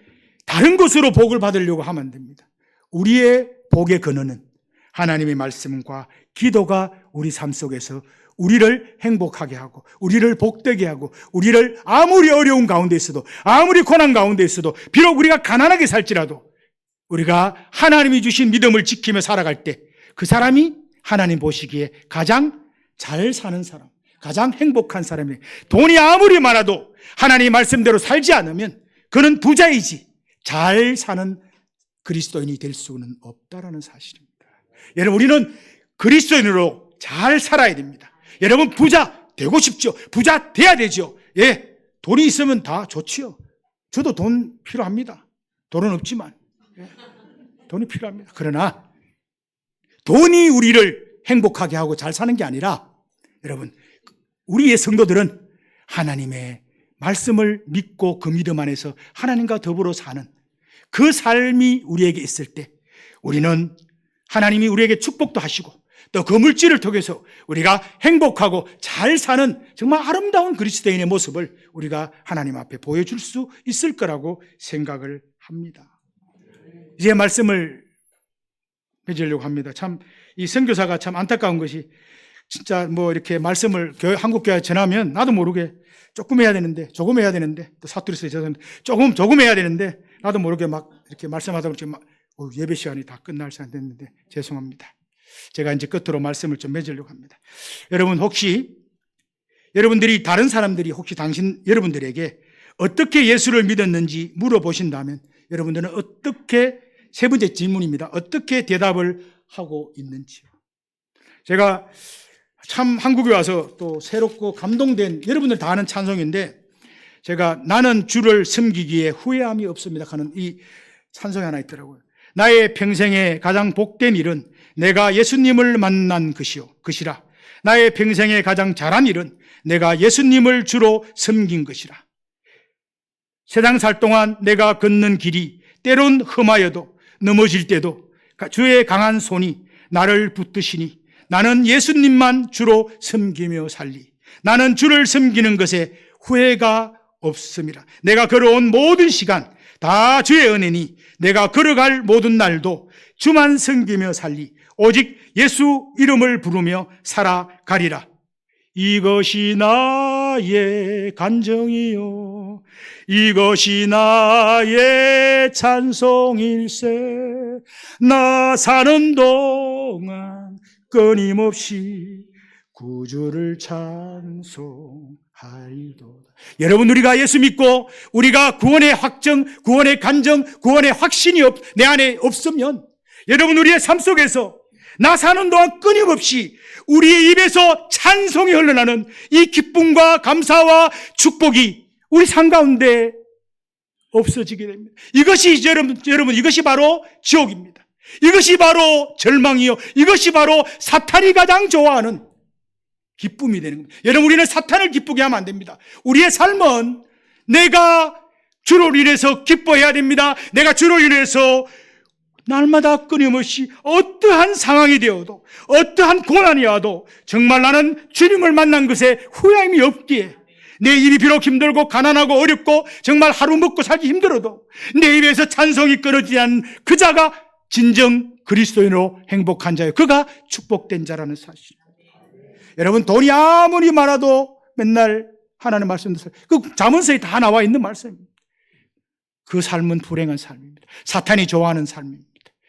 다른 것으로 복을 받으려고 하면 안 됩니다. 우리의 복의 근원은 하나님의 말씀과 기도가 우리 삶 속에서 우리를 행복하게 하고 우리를 복되게 하고 우리를 아무리 어려운 가운데 있어도 아무리 고난 가운데 있어도 비록 우리가 가난하게 살지라도 우리가 하나님이 주신 믿음을 지키며 살아갈 때 그 사람이 하나님 보시기에 가장 잘 사는 사람, 가장 행복한 사람이에요. 돈이 아무리 많아도 하나님의 말씀대로 살지 않으면 그는 부자이지 잘 사는 그리스도인이 될 수는 없다라는 사실입니다. 여러분 우리는 그리스도인으로 잘 살아야 됩니다. 여러분 부자 되고 싶죠? 부자 돼야 되죠. 예, 돈이 있으면 다 좋지요. 저도 돈 필요합니다. 돈은 없지만 돈이 필요합니다. 그러나 돈이 우리를 행복하게 하고 잘 사는 게 아니라 여러분 우리의 성도들은 하나님의 말씀을 믿고 그 믿음 안에서 하나님과 더불어 사는 그 삶이 우리에게 있을 때 우리는 하나님이 우리에게 축복도 하시고 또 그 물질을 통해서 우리가 행복하고 잘 사는 정말 아름다운 그리스도인의 모습을 우리가 하나님 앞에 보여줄 수 있을 거라고 생각을 합니다. 이제 말씀을 맺으려고 합니다. 참 이 선교사가 참 안타까운 것이 진짜 뭐 이렇게 말씀을 한국교회에 전하면 나도 모르게 조금 해야 되는데 또 사투리 써서 조금 해야 되는데 나도 모르게 막 이렇게 말씀하다 보니까 막 예배 시간이 다 끝날 시간 됐는데 죄송합니다. 제가 이제 끝으로 말씀을 좀 맺으려고 합니다. 여러분 혹시 여러분들이 다른 사람들이 혹시 여러분들에게 어떻게 예수를 믿었는지 물어보신다면 여러분들은 어떻게 세 번째 질문입니다. 어떻게 대답을 하고 있는지요. 제가 참 한국에 와서 또 새롭고 감동된 여러분들 다 아는 찬송인데 제가 나는 주를 섬기기에 후회함이 없습니다 하는 이 찬송이 하나 있더라고요. 나의 평생에 가장 복된 일은 내가 예수님을 만난 것이라. 나의 평생에 가장 잘한 일은 내가 예수님을 주로 섬긴 것이라. 세상 살 동안 내가 걷는 길이 때론 험하여도 넘어질 때도 주의 강한 손이 나를 붙드시니 나는 예수님만 주로 섬기며 살리. 나는 주를 섬기는 것에 후회가 없습니다. 내가 걸어온 모든 시간 다 주의 은혜니 내가 걸어갈 모든 날도 주만 섬기며 살리. 오직 예수 이름을 부르며 살아가리라. 이것이 나의 간정이요 이것이 나의 찬송일세. 나 사는 동안 끊임없이 구주를 찬송하리도다. 여러분 우리가 예수 믿고 우리가 구원의 확정, 구원의 간정, 구원의 확신이 내 안에 없으면 여러분 우리의 삶 속에서 나 사는 동안 끊임없이 우리의 입에서 찬송이 흘러나는 이 기쁨과 감사와 축복이 우리 삶 가운데 없어지게 됩니다. 이것이 여러분 이것이 바로 지옥입니다. 이것이 바로 절망이요. 이것이 바로 사탄이 가장 좋아하는 기쁨이 되는 겁니다. 여러분 우리는 사탄을 기쁘게 하면 안 됩니다. 우리의 삶은 내가 주로 인해서 기뻐해야 됩니다. 내가 주로 인해서 날마다 끊임없이 어떠한 상황이 되어도 어떠한 고난이 와도 정말 나는 주님을 만난 것에 후회함이 없기에 내 입이 비록 힘들고 가난하고 어렵고 정말 하루 먹고 살기 힘들어도 내 입에서 찬송이 끊어지지 않는 그 자가 진정 그리스도인으로 행복한 자예요. 그가 축복된 자라는 사실. 여러분 돈이 아무리 많아도 맨날 하나님 말씀 그 잠언서에 다 나와 있는 말씀입니다. 그 삶은 불행한 삶입니다. 사탄이 좋아하는 삶입니다.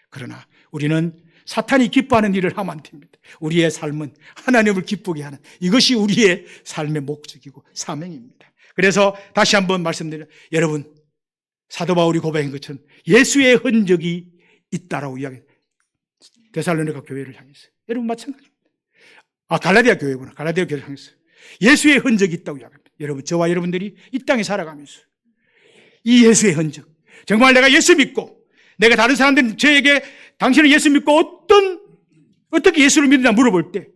그러나 우리는 사탄이 기뻐하는 일을 하면 안 됩니다. 우리의 삶은 하나님을 기쁘게 하는 이것이 우리의 삶의 목적이고 사명입니다. 그래서 다시 한번 말씀드려요. 여러분 사도 바울이 고백한 것처럼 예수의 흔적이 있다라고 이야기해요. 데살로니가 교회를 향해서. 여러분 마찬가지입니다. 갈라디아 교회구나. 갈라디아 교회를 향해서. 예수의 흔적이 있다고 이야기합니다. 여러분 저와 여러분들이 이 땅에 살아가면서 이 예수의 흔적. 정말 내가 예수 믿고 내가 다른 사람들이 저에게 당신은 예수 믿고 어떻게 예수를 믿느냐 물어볼 때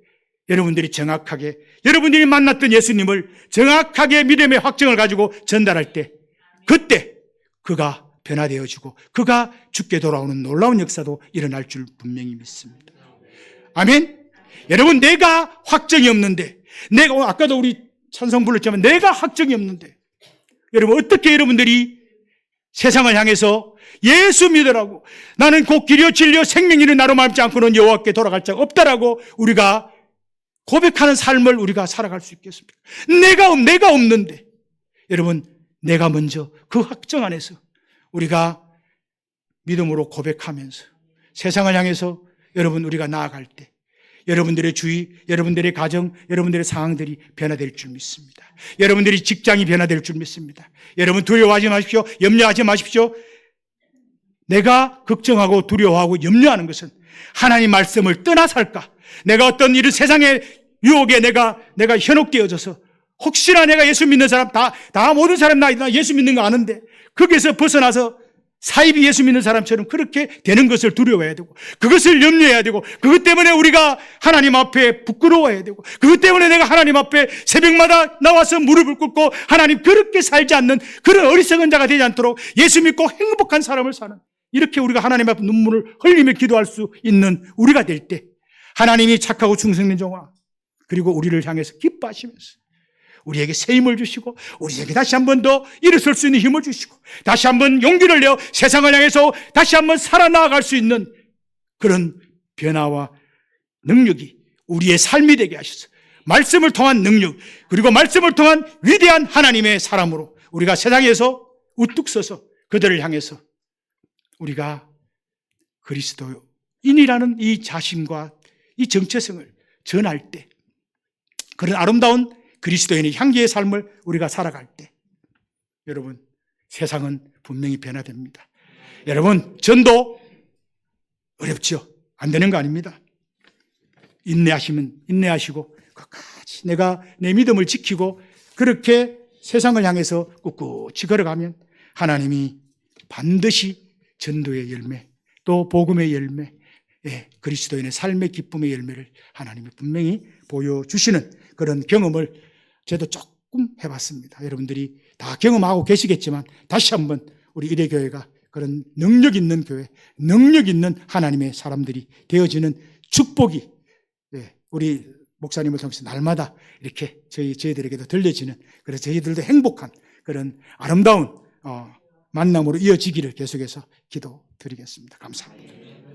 여러분들이 정확하게 여러분들이 만났던 예수님을 정확하게 믿음의 확정을 가지고 전달할 때 그때 그가 변화되어지고 그가 죽게 돌아오는 놀라운 역사도 일어날 줄 분명히 믿습니다. 아멘. 여러분 내가 확정이 없는데 내가 아까도 우리 찬송 불렀지만 내가 확정이 없는데 여러분 어떻게 여러분들이 세상을 향해서 예수 믿으라고 나는 곧 길이요 진리요 생명이니 나로 말지 않고는 여호와께 돌아갈 자가 없다라고 우리가 고백하는 삶을 우리가 살아갈 수 있겠습니까? 내가 없는데 여러분 내가 먼저 그 확정 안에서 우리가 믿음으로 고백하면서 세상을 향해서 여러분 우리가 나아갈 때 여러분들의 주위, 여러분들의 가정, 여러분들의 상황들이 변화될 줄 믿습니다. 여러분들이 직장이 변화될 줄 믿습니다. 여러분 두려워하지 마십시오. 염려하지 마십시오. 내가 걱정하고 두려워하고 염려하는 것은 하나님 말씀을 떠나 살까? 내가 어떤 이런 세상의 유혹에 내가 현혹되어져서 혹시나 내가 예수 믿는 사람 다 모든 사람 나 예수 믿는 거 아는데 거기에서 벗어나서 사이비 예수 믿는 사람처럼 그렇게 되는 것을 두려워해야 되고 그것을 염려해야 되고 그것 때문에 우리가 하나님 앞에 부끄러워해야 되고 그것 때문에 내가 하나님 앞에 새벽마다 나와서 무릎을 꿇고 하나님 그렇게 살지 않는 그런 어리석은 자가 되지 않도록 예수 믿고 행복한 삶을 사는 이렇게 우리가 하나님 앞에 눈물을 흘리며 기도할 수 있는 우리가 될 때 하나님이 착하고 충성된 종아 그리고 우리를 향해서 기뻐하시면서 우리에게 새 힘을 주시고 우리에게 다시 한 번 더 일어설 수 있는 힘을 주시고 다시 한 번 용기를 내어 세상을 향해서 다시 한 번 살아나갈 수 있는 그런 변화와 능력이 우리의 삶이 되게 하셔서 말씀을 통한 능력, 그리고 말씀을 통한 위대한 하나님의 사람으로 우리가 세상에서 우뚝 서서 그들을 향해서 우리가 그리스도인이라는 이 자신과 이 정체성을 전할 때, 그런 아름다운 그리스도인의 향기의 삶을 우리가 살아갈 때, 여러분, 세상은 분명히 변화됩니다. 여러분, 전도 어렵죠? 안 되는 거 아닙니다. 인내하시면 인내하시고 끝까지 내가 내 믿음을 지키고 그렇게 세상을 향해서 꿋꿋이 걸어가면 하나님이 반드시 전도의 열매, 또 복음의 열매, 그리스도인의 삶의 기쁨의 열매를 하나님이 분명히 보여주시는 그런 경험을 저도 조금 해봤습니다. 여러분들이 다 경험하고 계시겠지만 다시 한번 우리 이대교회가 그런 능력 있는 교회, 능력 있는 하나님의 사람들이 되어지는 축복이 우리 목사님을 통해서 날마다 이렇게 저희들에게도 들려지는, 그래서 저희들도 행복한 그런 아름다운 만남으로 이어지기를 계속해서 기도드리겠습니다. 감사합니다.